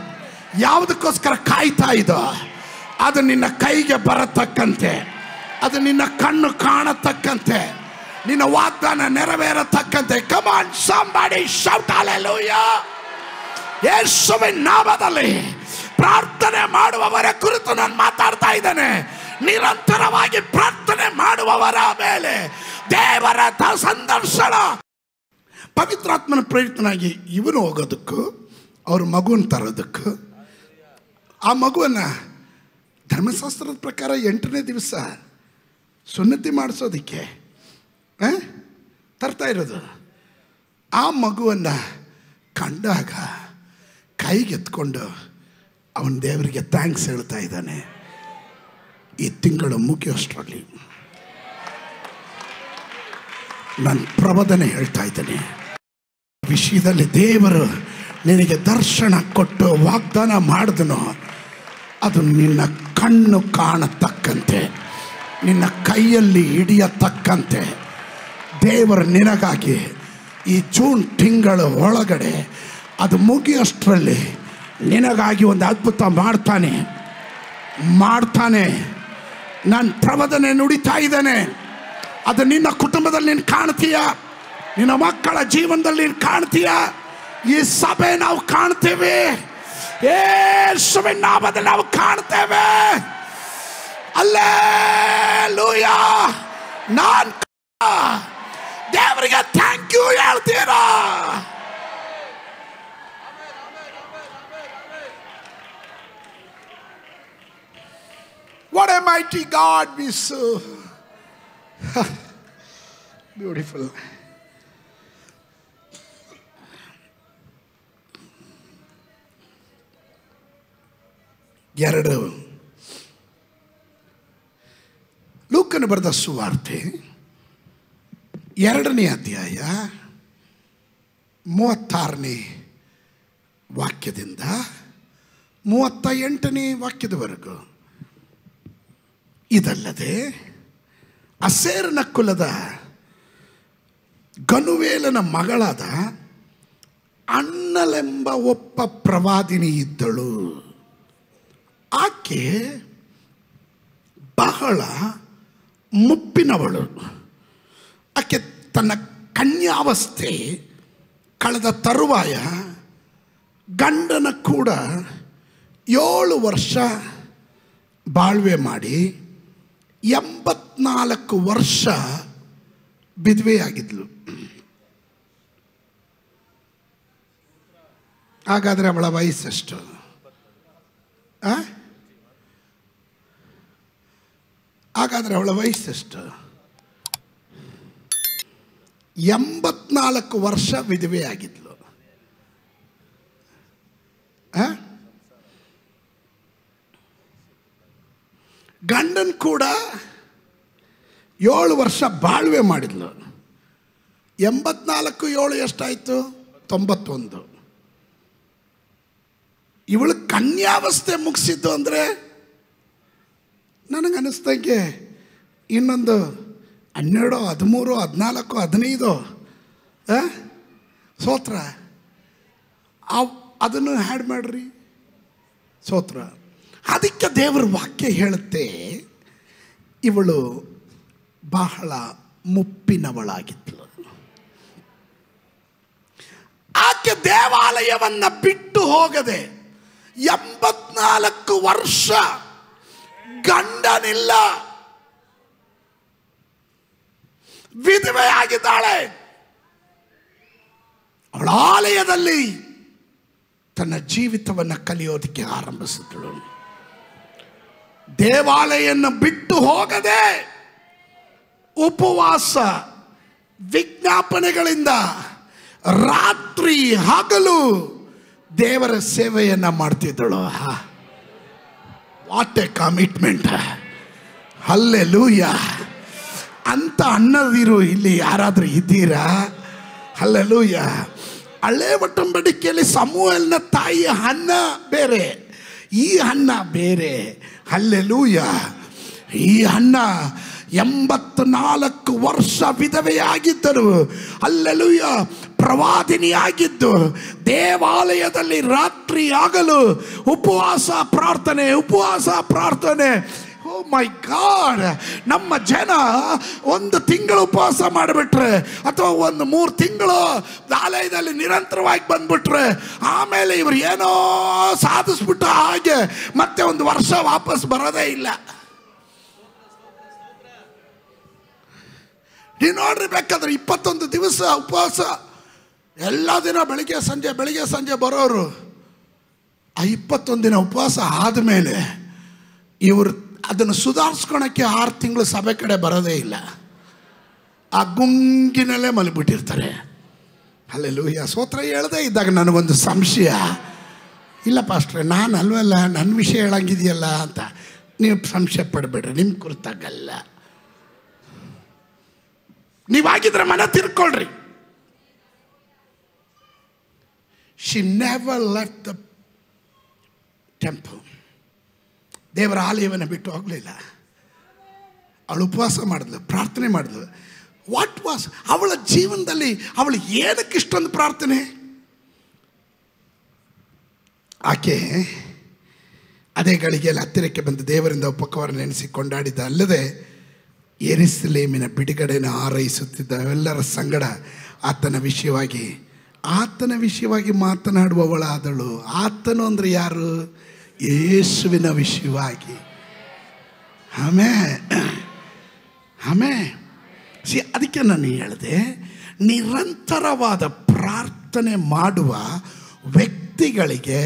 [SPEAKER 1] ಯಾವುದಕ್ಕೋಸ್ಕರ ಕಾಯ್ತಾ ಇದ್ದೋ, ಅದು ನಿನ್ನ ಕೈಗೆ ಬರತಕ್ಕಂತೆ, ಅದು ನಿನ್ನ ಕಣ್ಣು ಕಾಣತಕ್ಕಂತೆ, ನಿನ್ನ ವಾಗ್ದಾನ ನೆರವೇರತಕ್ಕಂತೆ. Come on, somebody shout hallelujah. ಯೇಸುವಿನ ನಾಮದಲ್ಲಿ ಪ್ರಾರ್ಥನೆ ಮಾಡುವವರ ಕುರಿತು ನಾನು ಮಾತಾಡ್ತಾ ಇದ್ದೇನೆ. ನಿರಂತರವಾಗಿ ಪ್ರಾರ್ಥನೆ ಮಾಡುವವರ ಮೇಲೆ ದೇವರ ಸಂದರ್ಶನ. ಪವಿತ್ರಾತ್ಮನ ಪ್ರೇರಿತನಾಗಿ ಇವನು ಹೋಗೋದಕ್ಕೂ ಅವ್ರ ಮಗುವನ್ನು ತರೋದಕ್ಕೂ, ಆ ಮಗುವನ್ನು ಧರ್ಮಶಾಸ್ತ್ರದ ಪ್ರಕಾರ 8ನೇ ದಿವಸ ಸುನ್ನತಿ ಮಾಡಿಸೋದಕ್ಕೆ ತರ್ತಾ ಇರೋದು. ಆ ಮಗುವನ್ನು ಕಂಡಾಗ ಕೈಗೆತ್ಕೊಂಡು ಅವನ ದೇವರಿಗೆ ಥ್ಯಾಂಕ್ಸ್ ಹೇಳ್ತಾ ಇದ್ದಾನೆ. ಈ ತಿಂಗಳು ಮುಗಿಯೋಷ್ಟರಲ್ಲಿ ನಾನು ಪ್ರಬೋಧನೆ ಹೇಳ್ತಾ ಇದ್ದೇನೆ. ವಿಷಯದಲ್ಲಿ ದೇವರು ನಿನಗೆ ದರ್ಶನ ಕೊಟ್ಟು ವಾಗ್ದಾನ ಮಾಡಿದನು, ಅದು ನಿನ್ನ ಕಣ್ಣು ಕಾಣತಕ್ಕಂತೆ, ನಿನ್ನ ಕೈಯಲ್ಲಿ ಹಿಡಿಯತಕ್ಕಂತೆ ದೇವರು ನಿನಗಾಗಿ ಈ ಜೂನ್ ತಿಂಗಳ ಒಳಗಡೆ ಅದು ಮುಗಿಯೋಷ್ಟರಲ್ಲಿ ನಿನಗಾಗಿ ಒಂದು ಅದ್ಭುತ ಮಾಡ್ತಾನೆ. ನಾನು ಪ್ರಬೋಧನೆ ನುಡಿತಾ ಇದ್ದೇನೆ. ಅದು ನಿನ್ನ ಕುಟುಂಬದಲ್ಲಿ ನೀನು ಕಾಣ್ತೀಯ, ನಿನ್ನ ಮಕ್ಕಳ ಜೀವನದಲ್ಲಿ ನೀನು ಕಾಣ್ತೀಯ, ಈ ಸಭೆ ನಾವು ಕಾಣ್ತೇವೆ, ಯೇಸುವಿನ ನಾಮದಲ್ಲಿ ನಾವು ಕಾಣ್ತೇವೆ. ಹಲ್ಲೆಲೂಯಾ. ನಾನು ದೇವರಿಗೆ ಥ್ಯಾಂಕ್ ಯು ಹೇಳ್ತೀರಾ? What a mighty God we serve. Beautiful. ಎರಡು ಲೂಕನ ಬರೆದ ಸುವಾರ್ತೆ 2ನೇ ಅಧ್ಯಾಯ 36ನೇ ವಾಕ್ಯದಿಂದ 38ನೇ ವಾಕ್ಯದವರೆಗೂ. ಇದಲ್ಲದೆ ಅಸೇರನ ಕುಲದ ಗನುವೇಲನ ಮಗಳಾದ ಅನ್ನಲೆಂಬ ಒಬ್ಬ ಪ್ರವಾದಿನಿ ಇದ್ದಳು. ಆಕೆ ಬಹಳ ಮುಪ್ಪಿನವಳು. ಆಕೆ ತನ್ನ ಕನ್ಯಾವಸ್ಥೆ ಕಳೆದ ತರುವಾಯ ಗಂಡನ ಕೂಡ 7 ವರ್ಷ ಬಾಳ್ವೆ ಮಾಡಿ 84 ವರ್ಷ ಬಿದ್ವೆಯಾಗಿದ್ಲು. ಹಾಗಾದರೆ ಅವಳ ವಯಸ್ಸೆಷ್ಟು? ಹಾಗಾದರೆ ಅವಳ ವಯಸ್ಸೆಷ್ಟು? 84 ವರ್ಷ ವಿಧವೆಯಾಗಿದ್ಲು. ಗಂಡನ್ ಕೂಡ 7 ವರ್ಷ ಬಾಳ್ವೆ ಮಾಡಿದ್ಲು. 84 7 ಎಷ್ಟಾಯಿತು? 91. ಇವಳು ಕನ್ಯಾವಸ್ಥೆ ಮುಗಿಸಿದ್ದು ಅಂದರೆ ನನಗನ್ನಿಸ್ದಂಗೆ ಇನ್ನೊಂದು 12, 13, 14, 15 ಸ್ತೋತ್ರ ಅದನ್ನು ಹ್ಯಾಡ್ ಮಾಡ್ರಿ ಸ್ತೋತ್ರ. ಅದಕ್ಕೆ ದೇವರ ವಾಕ್ಯ ಹೇಳುತ್ತೆ, ಇವಳು ಬಹಳ ಮುಪ್ಪಿನವಳಾಗಿದ್ಳು. ಆಕೆ ದೇವಾಲಯವನ್ನ ಬಿಟ್ಟು ಹೋಗದೆ 84 ವರ್ಷ ಗಂಡನಿಲ್ಲ, ವಿಧವೆಯಾಗಿದ್ದಾಳೆ. ಅವಳ ಆಲಯದಲ್ಲಿ ತನ್ನ ಜೀವಿತವನ್ನು ಕಲಿಯೋದಕ್ಕೆ ಆರಂಭಿಸಿದಳು. ದೇವಾಲಯವನ್ನು ಬಿಟ್ಟು ಹೋಗದೆ ಉಪವಾಸ ವಿಜ್ಞಾಪನೆಗಳಿಂದ ರಾತ್ರಿ ಹಗಲು ದೇವರ ಸೇವೆಯನ್ನ ಮಾಡ್ತಿದ್ದಳು. What a commitment! ಹಲ್ಲೆಲೂಯಾ! ಅಂತ ಅನ್ನದಿರು ಇಲ್ಲಿ ಯಾರಾದರೂ ಇದ್ದೀರಾ? ಹಲ್ಲೆಲೂಯಾ! ಹಳೆ ಒಡಂಬಡಿಕೆಯಲ್ಲಿ ಸಮುವೇಲನ ತಾಯಿ ಹನ್ನ ಬೇರೆ, ಈ ಹನ್ನ ಬೇರೆ. ಹಲ್ಲೆಲೂಯಾ! ಈ ಹನ್ನ 84 ವರ್ಷ ವಿಧವೆಯಾಗಿದ್ದರು. ಹಲ್ಲೆಲೂಯಾ! ಪ್ರವಾದಿನಿಯಾಗಿದ್ದು ದೇವಾಲಯದಲ್ಲಿ ರಾತ್ರಿ ಆಗಲು ಉಪವಾಸ ಪ್ರಾರ್ಥನೆ. ಓ ಮೈ ಗಾಡ್! ನಮ್ಮ ಜನ 1 ತಿಂಗಳು ಉಪವಾಸ ಮಾಡಿಬಿಟ್ರೆ ಅಥವಾ 3 ತಿಂಗಳು ಆಲಯದಲ್ಲಿ ನಿರಂತರವಾಗಿ ಬಂದ್ಬಿಟ್ರೆ ಆಮೇಲೆ ಇವರು ಏನೋ ಸಾಧಿಸ್ಬಿಟ್ಟ ಹಾಗೆ ಮತ್ತೆ 1 ವರ್ಷ ವಾಪಸ್ ಬರೋದೇ ಇಲ್ಲ. ನೀವು ನೋಡ್ರಿ, ಬೇಕಾದ್ರೆ 21 ದಿವಸ ಉಪವಾಸ, ಎಲ್ಲ ದಿನ ಬೆಳಿಗ್ಗೆ ಸಂಜೆ ಬರೋರು. ಆ 21 ದಿನ ಉಪವಾಸ ಆದಮೇಲೆ ಇವರು ಅದನ್ನು ಸುಧಾರಿಸ್ಕೊಳಕ್ಕೆ 6 ತಿಂಗಳು ಸಭೆ ಕಡೆ ಬರೋದೇ ಇಲ್ಲ. ಆ ಗುಂಗಿನಲ್ಲೇ ಮಲಗಿಬಿಟ್ಟಿರ್ತಾರೆ. ಹಲ್ಲೆಲೂಯಾ! ಸ್ತೋತ್ರ. ಹೇಳದೇ ಇದ್ದಾಗ ನನಗೊಂದು ಸಂಶಯ, ಇಲ್ಲ ಪಾಸ್ಟ್ರೆ ನಾನು ಅಲ್ವಲ್ಲ, ನನ್ನ ವಿಷಯ ಹೇಳಂಗಿದೆಯಲ್ಲ ಅಂತ ನೀವು ಸಂಶಯ ಪಡಬೇಡ್ರಿ, ನಿಮ್ಮ ಕುರಿತಾಗಲ್ಲ. ನೀವಾಗಿದ್ರೆ ಮನ ತಿರ್ಕೊಳ್ರಿ. She never left the temple. ದೇವರ ಆಲಯವನ್ನು ಬಿಟ್ಟು ಹೋಗಲಿಲ್ಲ. ಅವಳು ಉಪವಾಸ ಮಾಡಿದ್ಲು, ಪ್ರಾರ್ಥನೆ ಮಾಡಿದ್ಲು. ವಾಟ್ ವಾಸ್ ಅವಳ ಜೀವನದಲ್ಲಿ? ಅವಳು ಏನಕ್ಕೆ ಇಷ್ಟೊಂದು ಪ್ರಾರ್ಥನೆ? ಆಕೆ ಅದೇ ಗಳಿಗೆಯಲ್ಲಿ ಹತ್ತಿರಕ್ಕೆ ಬಂದು ದೇವರಿಂದ ಉಪಕಾರ ನೆನೆಸಿ ಕೊಂಡಾಡಿದ ಅಲ್ಲದೆ ಯೆರೂಸಲೇಮಿನ ಬಿಡುಗಡೆಯನ್ನು ಹಾರೈಸುತ್ತಿದ್ದ ಎಲ್ಲರ ಸಂಗಡ ಆತನ ವಿಷಯವಾಗಿ ಮಾತನಾಡುವವಳಾದಳು. ಆತನು ಅಂದರೆ ಯಾರು? ಯೇಸುವಿನ ವಿಷಯವಾಗಿ. ಅದಕ್ಕೆ ನಾನು ಹೇಳಿದೆ, ನಿರಂತರವಾದ ಪ್ರಾರ್ಥನೆ ಮಾಡುವ ವ್ಯಕ್ತಿಗಳಿಗೆ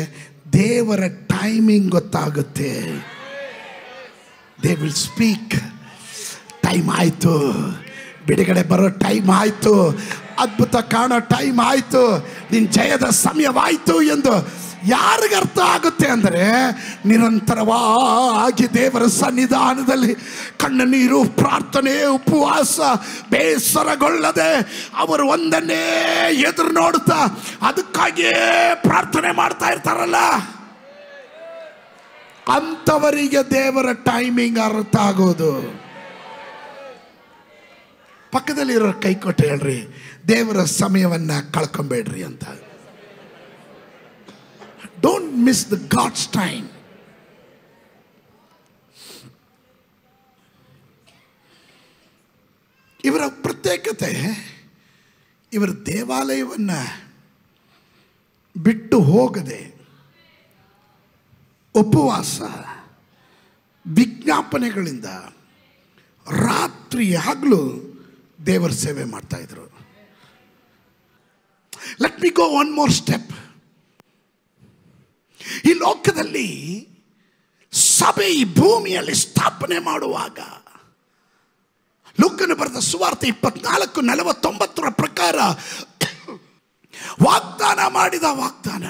[SPEAKER 1] ದೇವರ ಟೈಮಿಂಗ್ ಗೊತ್ತಾಗುತ್ತೆ. They will speak. ಟೈಮ್ ಆಯಿತು, ಬಿಡುಗಡೆ ಬರೋ ಟೈಮ್ ಆಯಿತು, ಅದ್ಭುತ ಕಾಣೋ ಟೈಮ್ ಆಯಿತು, ನಿನ್ನ ಜಯದ ಸಮಯವಾಯಿತು ಎಂದು ಯಾರಿಗೆ ಅರ್ಥ ಆಗುತ್ತೆ ಅಂದರೆ, ನಿರಂತರವಾಗಿ ದೇವರ ಸನ್ನಿಧಾನದಲ್ಲಿ ಕಣ್ಣು ನೀರು, ಪ್ರಾರ್ಥನೆ, ಉಪವಾಸ, ಬೇಸರಗೊಳ್ಳದೆ ಅವರು ಒಂದನ್ನೇ ಎದುರು ನೋಡುತ್ತಾ ಅದಕ್ಕಾಗಿಯೇ ಪ್ರಾರ್ಥನೆ ಮಾಡ್ತಾ ಇರ್ತಾರಲ್ಲ, ಅಂಥವರಿಗೆ ದೇವರ ಟೈಮಿಂಗ್ ಅರ್ಥ ಆಗೋದು. ಪಕ್ಕದಲ್ಲಿರೋ ಕೈ ಕೊಟ್ಟು ಹೇಳ್ರಿ, ದೇವರ ಸಮಯವನ್ನು ಕಳ್ಕೊಂಬೇಡ್ರಿ ಅಂತ. Don't miss the God's time. ಇವರ ಪ್ರತ್ಯೇಕತೆ, ಇವರ ದೇವಾಲಯವನ್ನು ಬಿಟ್ಟು ಹೋಗದೆ ಉಪವಾಸ ವಿಜ್ಞಾಪನೆಗಳಿಂದ ರಾತ್ರಿ ಹಗಲು ದೇವರ ಸೇವೆ ಮಾಡ್ತಾ ಇದ್ರು. Let me go one more step. ಈ ಲೋಕದಲ್ಲಿ ಸಭೆ ಈ ಭೂಮಿಯಲ್ಲಿ ಸ್ಥಾಪನೆ ಮಾಡುವಾಗ ಲೂಕನು ಬರೆದ ಸುವಾರ್ತೆ 24:49 ಪ್ರಕಾರ ವಾಗ್ದಾನ ಮಾಡಿದ ವಾಗ್ದಾನ,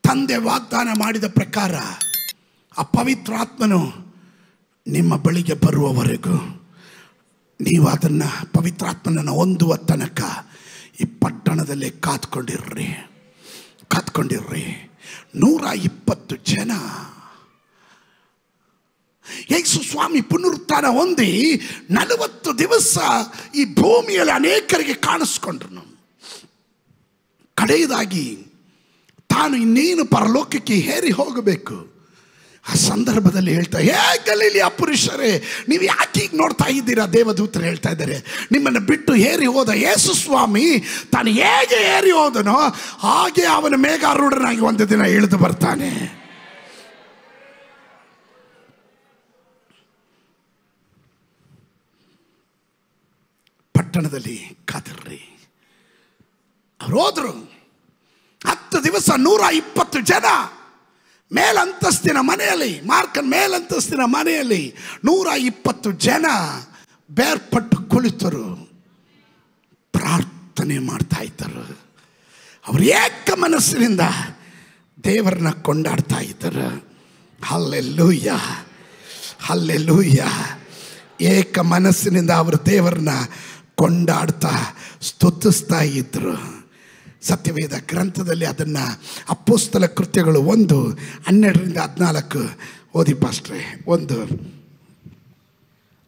[SPEAKER 1] ತಂದೆ ವಾಗ್ದಾನ ಮಾಡಿದ ಪ್ರಕಾರ ಆ ಪವಿತ್ರಾತ್ಮನು ನಿಮ್ಮ ಬಳಿಗೆ ಬರುವವರೆಗೂ ನೀವು ಅದನ್ನು ಪವಿತ್ರಾತ್ಮನನ್ನು ಹೊಂದುವ ತನಕ ಈ ಪಟ್ಟಣದಲ್ಲಿ ಕಾತ್ಕೊಂಡಿರ್ರಿ. 120 ಜನ ಯೇಸು ಸ್ವಾಮಿ ಪುನರುತ್ಥಾನ ಹೊಂದಿ 40 ದಿವಸ ಈ ಭೂಮಿಯಲ್ಲಿ ಅನೇಕರಿಗೆ ಕಾಣಿಸ್ಕೊಂಡ್ರು. ಕಡೆಯದಾಗಿ ತಾನು ಇನ್ನೇನು ಪರಲೋಕಕ್ಕೆ ಹೇರಿ ಹೋಗಬೇಕು. ಆ ಸಂದರ್ಭದಲ್ಲಿ ಹೇಳ್ತಾ, ಹೇ ಗಲಿಲಿಯ ಪುರುಷರೇ, ನೀವು ಯಾಕೆ ಈಗ ನೋಡ್ತಾ ಇದ್ದೀರಾ? ದೇವದೂತರು ಹೇಳ್ತಾ ಇದ್ದಾರೆ, ನಿಮ್ಮನ್ನು ಬಿಟ್ಟು ಏರಿ ಹೋದ ಯೇಸು ಸ್ವಾಮಿ ತಾನು ಹೇಗೆ ಏರಿ ಹೋದನೋ ಹಾಗೆ ಅವನ ಮೇಘಾರೂಢನಾಗಿ ಒಂದು ದಿನ ಇಳಿದು ಬರ್ತಾನೆ. ಪಟ್ಟಣದಲ್ಲಿ ಕಾದಿರ್ರಿ. ಅವ್ರು ಹೋದ್ರು. 10 ದಿವಸ 120 ಜನ ಮೇಲಂತಸ್ತಿನ ಮನೆಯಲ್ಲಿ, ಮಾರ್ಕನ್ ಮೇಲಂತಸ್ತಿನ ಮನೆಯಲ್ಲಿ 120 ಜನ ಬೇರ್ಪಟ್ಟು ಕುಳಿತರು, ಪ್ರಾರ್ಥನೆ ಮಾಡ್ತಾ ಇದ್ದರು. ಅವರು ಏಕ ಮನಸ್ಸಿನಿಂದ ದೇವರನ್ನ ಕೊಂಡಾಡ್ತಾ ಇದ್ದರು. Hallelujah, hallelujah. ಏಕ ಮನಸ್ಸಿನಿಂದ ಅವರು ದೇವರನ್ನ ಕೊಂಡಾಡ್ತಾ ಸ್ತುತಿಸ್ತಾ ಇದ್ದರು. ಸತ್ಯವೇದ ಗ್ರಂಥದಲ್ಲಿ ಅದನ್ನು ಅಪೊಸ್ತಲ ಕೃತ್ಯಗಳು 1:12-14 ಓದಿ ಪಾಸ್ಟ್ರೆ. 1.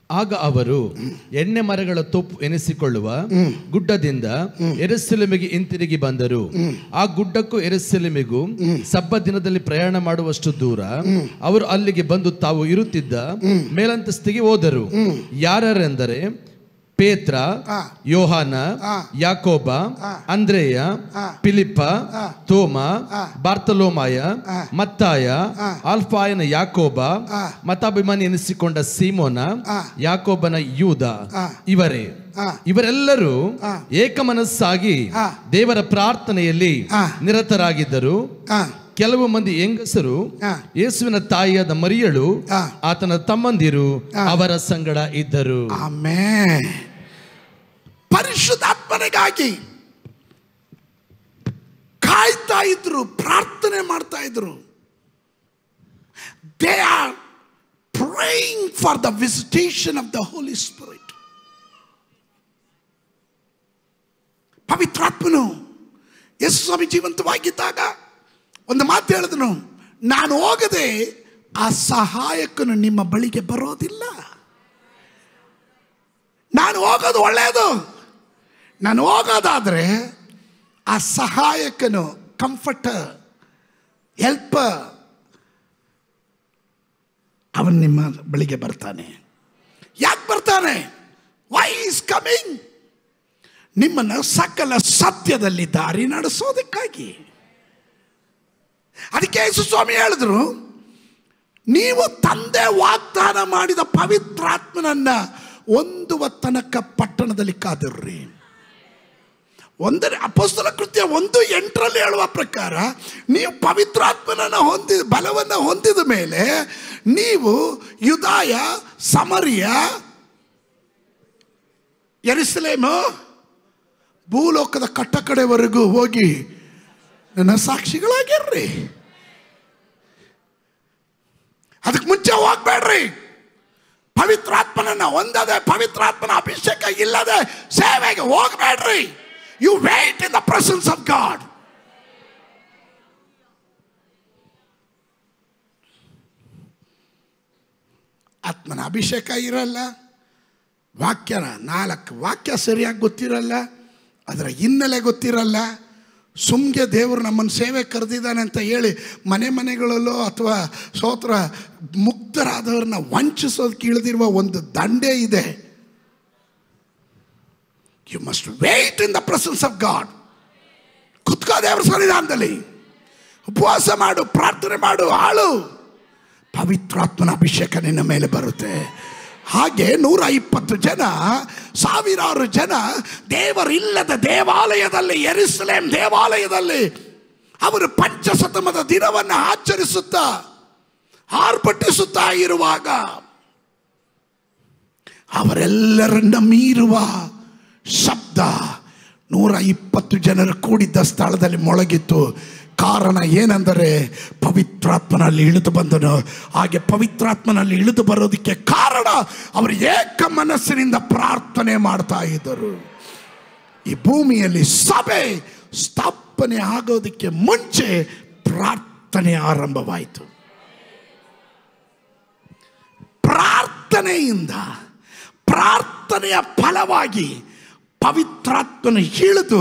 [SPEAKER 2] ಆಗ ಅವರು ಎಣ್ಣೆ ಮರಗಳ ತೋಪು ಎನಿಸಿಕೊಳ್ಳುವ ಗುಡ್ಡದಿಂದ ಯೆರೂಸಲೇಮಿಗೆ ಹಿಂತಿರುಗಿ ಬಂದರು. ಆ ಗುಡ್ಡಕ್ಕೂ ಯೆರೂಸಲೇಮಿಗೂ ಸಬ್ಬತ್ ದಿನದಲ್ಲಿ ಪ್ರಯಾಣ ಮಾಡುವಷ್ಟು ದೂರ. ಅವರು ಅಲ್ಲಿಗೆ ಬಂದು ತಾವು ಇರುತ್ತಿದ್ದ ಮೇಲಂತಸ್ತಿಗೆ ಹೋದರು. ಯಾರೆಂದರೆ ಪೇತ್ರ, ಯೋಹಾನ, ಯಾಕೋಬ, ಅಂದ್ರೇಯ, ಫಿಲಿಪ್ಪ, ತೋಮ, ಬಾರ್ತಲೋಮಾಯ, ಮತ್ತಾಯ, ಆಲ್ಫಾಯನ ಯಾಕೋಬ, ಮತಾಭಿಮಾನಿ ಎನಿಸಿಕೊಂಡ ಸೀಮೋನ, ಯಾಕೋಬನ ಯೂದ ಇವರೇ. ಇವರೆಲ್ಲರೂ ಏಕಮನಸ್ಸಾಗಿ ದೇವರ ಪ್ರಾರ್ಥನೆಯಲ್ಲಿ ನಿರತರಾಗಿದ್ದರು. ಕೆಲವು ಮಂದಿ ಹೆಂಗಸರು, ಯೇಸುವಿನ ತಾಯಿಯಾದ ಮರಿಯಳು, ಆತನ ತಮ್ಮಂದಿರು ಅವರ ಸಂಗಡ ಇದ್ದರು.
[SPEAKER 1] ಆಮೆನ್. ಪರಿಶುದ್ಧಾತ್ಮನಿಗಾಗಿ ಕಾಯ್ತಾ ಇದ್ರು, ಪ್ರಾರ್ಥನೆ ಮಾಡ್ತಾ ಇದ್ರು. They are praying for the visitation of the Holy Spirit. ಪವಿತ್ರಾತ್ಮನು ಯೇಸು ಸ್ವಾಮಿ ಜೀವಂತವಾಗಿದ್ದಾಗ ಒಂದು ಮಾತು ಹೇಳಿದನು, ನಾನು ಹೋಗದೆ ಆ ಸಹಾಯಕನು ನಿಮ್ಮ ಬಳಿಗೆ ಬರೋದಿಲ್ಲ. ನಾನು ಹೋಗೋದು ಒಳ್ಳೆಯದು. ನಾನು ಹೋಗೋದಾದ್ರೆ ಆ ಸಹಾಯಕನು, ಕಂಫರ್ಟರ್, ಹೆಲ್ಪರ್, ಅವನು ನಿಮ್ಮ ಬಳಿಗೆ ಬರ್ತಾನೆ. ಯಾಕೆ ಬರ್ತಾನೆ? Why is coming? ನಿಮ್ಮನ್ನು ಸಕಲ ಸತ್ಯದಲ್ಲಿ ದಾರಿ ನಡೆಸೋದಕ್ಕಾಗಿ. ಅದಕ್ಕೆ ಯೇಸು ಸ್ವಾಮಿ ಹೇಳಿದ್ರು, ನೀವು ತಂದೆ ವಾಗ್ದಾನ ಮಾಡಿದ ಪವಿತ್ರಾತ್ಮನನ್ನ ಹೊಂದುವ ತನಕ ಪಟ್ಟಣದಲ್ಲಿ ಕಾದಿರ್ರಿ. ಅಪೊಸ್ತಲ ಕೃತ್ಯ 1:8 ಹೇಳುವ ಪ್ರಕಾರ ನೀವು ಪವಿತ್ರಾತ್ಮನನ್ನ ಬಲವನ್ನು ಹೊಂದಿದ ಮೇಲೆ ನೀವು ಯೂದಾಯ, ಸಮರಿಯ, ಯೆರೂಸಲೇಮು, ಭೂಲೋಕದ ಕಟ್ಟಕಡೆವರೆಗೂ ಹೋಗಿ ನನ್ನ ಸಾಕ್ಷಿಗಳಾಗಿರ್ರಿ. ಅದಕ್ಕೆ ಮುಂಚೆ ಹೋಗ್ಬೇಡ್ರಿ. ಪವಿತ್ರಾತ್ಮನನ್ನ ಹೊಂದದೆ, ಪವಿತ್ರಾತ್ಮನ ಅಭಿಷೇಕ ಇಲ್ಲದೆ ಸೇವೆಗೆ ಹೋಗ್ಬೇಡ್ರಿ. You wait in the presence of God. ಆತ್ಮನ ಅಭಿಷೇಕ ಇರಲ್ಲ, ನಾಲ್ಕು ವಾಕ್ಯ ಸರಿಯಾಗಿ ಗೊತ್ತಿರಲ್ಲ, ಅದರ ಹಿನ್ನೆಲೆ ಗೊತ್ತಿರಲ್ಲ. ಸುಮ್ಗೆ ದೇವರು ನಮ್ಮನ್ನು ಸೇವೆ ಕರೆದಿದ್ದಾನೆ ಅಂತ ಹೇಳಿ ಮನೆಗಳಲ್ಲೋ ಅಥವಾ ಸ್ತೋತ್ರ ಮುಕ್ತರಾದವ್ರನ್ನ ವಂಚಿಸೋದಕ್ಕೆ ಇಳಿದಿರುವ ಒಂದು ದಂಡೇ ಇದೆ. You must wait in the presence of God. ಕುತ್ಕೋ ದೇವರ ಸನ್ನಿಧಾನದಲ್ಲಿ, ಉಪವಾಸ ಮಾಡು, ಪ್ರಾರ್ಥನೆ ಮಾಡು, ಆಳು. ಪವಿತ್ರಾತ್ಮನ ಅಭಿಷೇಕ ನಿನ್ನ ಮೇಲೆ ಬರುತ್ತೆ. ಹಾಗೆ 120 ಜನ, ಸಾವಿರಾರು ಜನ ದೇವರಿಲ್ಲದ ದೇವಾಲಯದಲ್ಲಿ, ಯೆರೂಸಲೇಮ್ ದೇವಾಲಯದಲ್ಲಿ ಅವರು ಪಂಚಶತಮದ ದಿನವನ್ನು ಆಚರಿಸುತ್ತಾ ಆರ್ಭಟಿಸುತ್ತಾ ಇರುವಾಗ ಅವರೆಲ್ಲರನ್ನ ಮೀರುವ ಶಬ್ದ 120 ಜನರು ಕೂಡಿದ್ದ ಸ್ಥಳದಲ್ಲಿ ಮೊಳಗಿತ್ತು. ಕಾರಣ ಏನೆಂದರೆ ಪವಿತ್ರಾತ್ಮನಲ್ಲಿ ಇಳಿದು ಬಂದನು. ಹಾಗೆ ಪವಿತ್ರಾತ್ಮನಲ್ಲಿ ಇಳಿದು ಬರೋದಕ್ಕೆ ಕಾರಣ ಅವರು ಏಕ ಮನಸ್ಸಿನಿಂದ ಪ್ರಾರ್ಥನೆ ಮಾಡ್ತಾ ಇದ್ದರು. ಈ ಭೂಮಿಯಲ್ಲಿ ಸಭೆ ಸ್ಥಾಪನೆ ಆಗೋದಕ್ಕೆ ಮುಂಚೆ ಪ್ರಾರ್ಥನೆ ಆರಂಭವಾಯಿತು. ಪ್ರಾರ್ಥನೆಯಿಂದ, ಪ್ರಾರ್ಥನೆಯ ಫಲವಾಗಿ ಪವಿತ್ರಾತ್ಮನು ಇಳಿದು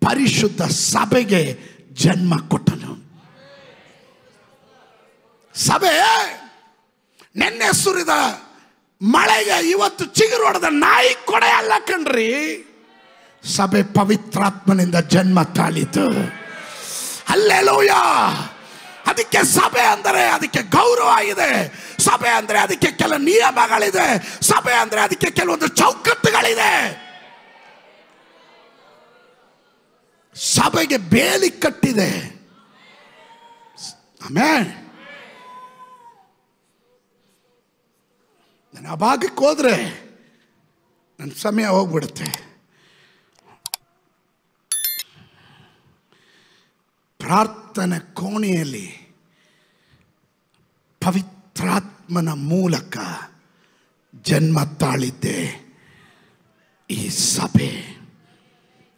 [SPEAKER 1] ಪರಿಶುದ್ಧ ಸಭೆಗೆ ಜನ್ಮ ಕೊಟ್ಟನು. ಸಭೆ ನೆನ್ನೆ ಸುರಿದ ಮಳೆಗೆ ಇವತ್ತು ಚಿಗುರು ಹೊಡೆದ ನಾಯಿ ಕೊಡೆ ಅಲ್ಲ ಕಣ್ರಿ. ಸಭೆ ಪವಿತ್ರಾತ್ಮನಿಂದ ಜನ್ಮ ತಾಳಿತು. ಹಲ್ಲೆಲೂಯಾ. ಅದಕ್ಕೆ ಸಭೆ ಅಂದರೆ ಅದಕ್ಕೆ ಗೌರವ ಇದೆ. ಸಭೆ ಅಂದರೆ ಅದಕ್ಕೆ ಕೆಲ ನಿಯಮಗಳಿದೆ. ಸಭೆ ಅಂದರೆ ಅದಕ್ಕೆ ಕೆಲವೊಂದು ಚೌಕಟ್ಟುಗಳಿದೆ. ಸಭೆಗೆ ಬೇಲಿ ಕಟ್ಟಿದೆ. ಆಮೇಲೆ ನಾನು ಆ ಭಾಗಕ್ಕೆ ಹೋದ್ರೆ ನನ್ನ ಸಮಯ ಹೋಗ್ಬಿಡುತ್ತೆ. ಪ್ರಾರ್ಥನೆ ಕೋಣೆಯಲ್ಲಿ ಪವಿತ್ರಾತ್ಮನ ಮೂಲಕ ಜನ್ಮ ತಾಳಿದ್ದೆ ಈ ಸಭೆ.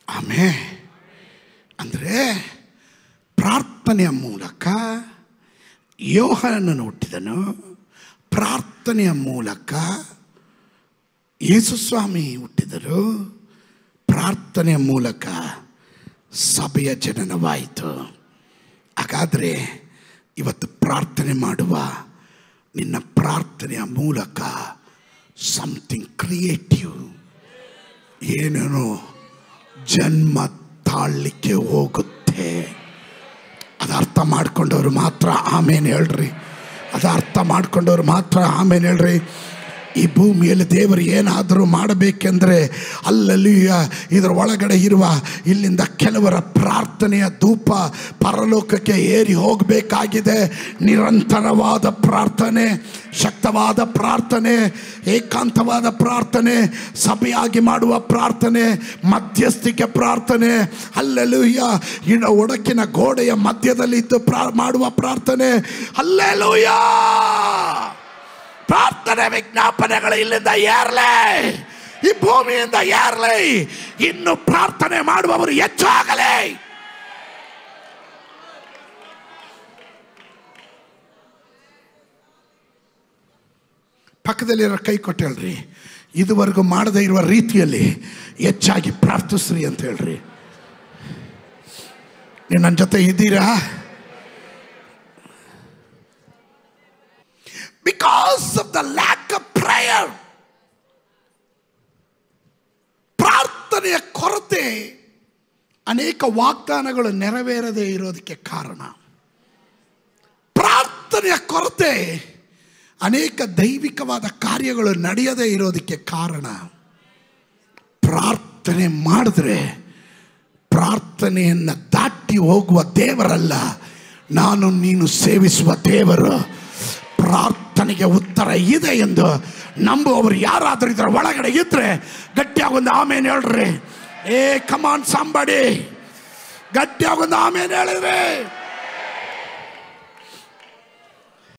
[SPEAKER 1] ಆಮೇಲೆ ಅಂದರೆ ಪ್ರಾರ್ಥನೆಯ ಮೂಲಕ ಯೋಹಾನನನ್ನು ಹುಟ್ಟಿದನು. ಪ್ರಾರ್ಥನೆಯ ಮೂಲಕ ಯೇಸು ಸ್ವಾಮಿ ಹುಟ್ಟಿದರು. ಪ್ರಾರ್ಥನೆಯ ಮೂಲಕ ಸಭೆಯ ಜನನವಾಯಿತು. ಹಾಗಾದರೆ ಇವತ್ತು ಪ್ರಾರ್ಥನೆ ಮಾಡುವ ನಿನ್ನ ಪ್ರಾರ್ಥನೆಯ ಮೂಲಕ ಸಮಥಿಂಗ್ ಕ್ರಿಯೇಟಿವ್ ಏನೇನೋ ಜನ್ಮ ತಾಳಲಿಕ್ಕೆ ಹೋಗುತ್ತೆ. ಅದು ಅರ್ಥ ಮಾಡ್ಕೊಂಡವ್ರು ಮಾತ್ರ ಆಮೇಲೆ ಹೇಳ್ರಿ. ಅದು ಅರ್ಥ ಮಾಡ್ಕೊಂಡವ್ರು ಮಾತ್ರ ಆಮೇಲೆ ಹೇಳ್ರಿ. ಈ ಭೂಮಿಯಲ್ಲಿ ದೇವರು ಏನಾದರೂ ಮಾಡಬೇಕೆಂದರೆ ಅಲ್ಲಲ್ಲಿ ಇದರ ಒಳಗಡೆ ಇರುವ ಇಲ್ಲಿಂದ ಕೆಲವರ ಪ್ರಾರ್ಥನೆಯ ಧೂಪ ಪರಲೋಕಕ್ಕೆ ಏರಿ ಹೋಗಬೇಕಾಗಿದೆ. ನಿರಂತರವಾದ ಪ್ರಾರ್ಥನೆ, ಶಕ್ತವಾದ ಪ್ರಾರ್ಥನೆ, ಏಕಾಂತವಾದ ಪ್ರಾರ್ಥನೆ, ಸಭೆಯಾಗಿ ಮಾಡುವ ಪ್ರಾರ್ಥನೆ, ಮಧ್ಯಸ್ಥಿಕೆ ಪ್ರಾರ್ಥನೆ, ಅಲ್ಲೆಲೂಯ ಒಡಕಿನ ಗೋಡೆಯ ಮಧ್ಯದಲ್ಲಿ ಇದ್ದು ಮಾಡುವ ಪ್ರಾರ್ಥನೆ. ಅಲ್ಲೆಲೂಯ. ಪ್ರಾರ್ಥನೆ ವಿಜ್ಞಾಪನೆಗಳು ಇಲ್ಲಿಂದ ಏರ್ಲೇ, ಈ ಭೂಮಿಯಿಂದ ಏರ್ಲೇ. ಇನ್ನು ಪ್ರಾರ್ಥನೆ ಮಾಡುವವರು ಹೆಚ್ಚಾಗಲೇ. ಪಕ್ಕದಲ್ಲಿರೋ ಕೈ ಕೊಟ್ಟು ಹೇಳ್ರಿ, ಇದುವರೆಗೂ ಮಾಡದೇ ಇರುವ ರೀತಿಯಲ್ಲಿ ಹೆಚ್ಚಾಗಿ ಪ್ರಾರ್ಥಿಸ್ರಿ ಅಂತ ಹೇಳ್ರಿ. ನೀವು ನನ್ನ ಜೊತೆ ಇದ್ದೀರಾ? Because of the lack of prayer, ಪ್ರಾರ್ಥನೆಯ ಕೊರತೆ ಅನೇಕ ವಾಗ್ದಾನಗಳು ನೆರವೇರದೇ ಇರೋದಕ್ಕೆ ಕಾರಣ. ಪ್ರಾರ್ಥನೆಯ ಕೊರತೆ ಅನೇಕ ದೈವಿಕವಾದ ಕಾರ್ಯಗಳು ನಡೆಯದೇ ಇರೋದಕ್ಕೆ ಕಾರಣ. ಪ್ರಾರ್ಥನೆ ಮಾಡಿದ್ರೆ ಪ್ರಾರ್ಥನೆಯನ್ನು ದಾಟಿ ಹೋಗುವ ದೇವರಲ್ಲ, ನಾನು ನೀನು ಸೇವಿಸುವ ದೇವರು. ಪ್ರಾರ್ಥನೆಗೆ ಉತ್ತರ ಇದೆ ಎಂದು ನಂಬುವವರು ಯಾರಾದರೂ ಇದರ ಒಳಗಡೆ ಇದ್ರೆ ಗಟ್ಟಿಯಾಗಿ ಒಂದು ಆಮೇಲೆ ಹೇಳ್ರಿ. ಕಮಾನ್ ಸಂಬಡಿ, ಗಟ್ಟಿಯಾಗಿ ಒಂದು ಆಮೇಲೆ ಹೇಳಿದ್ರೆ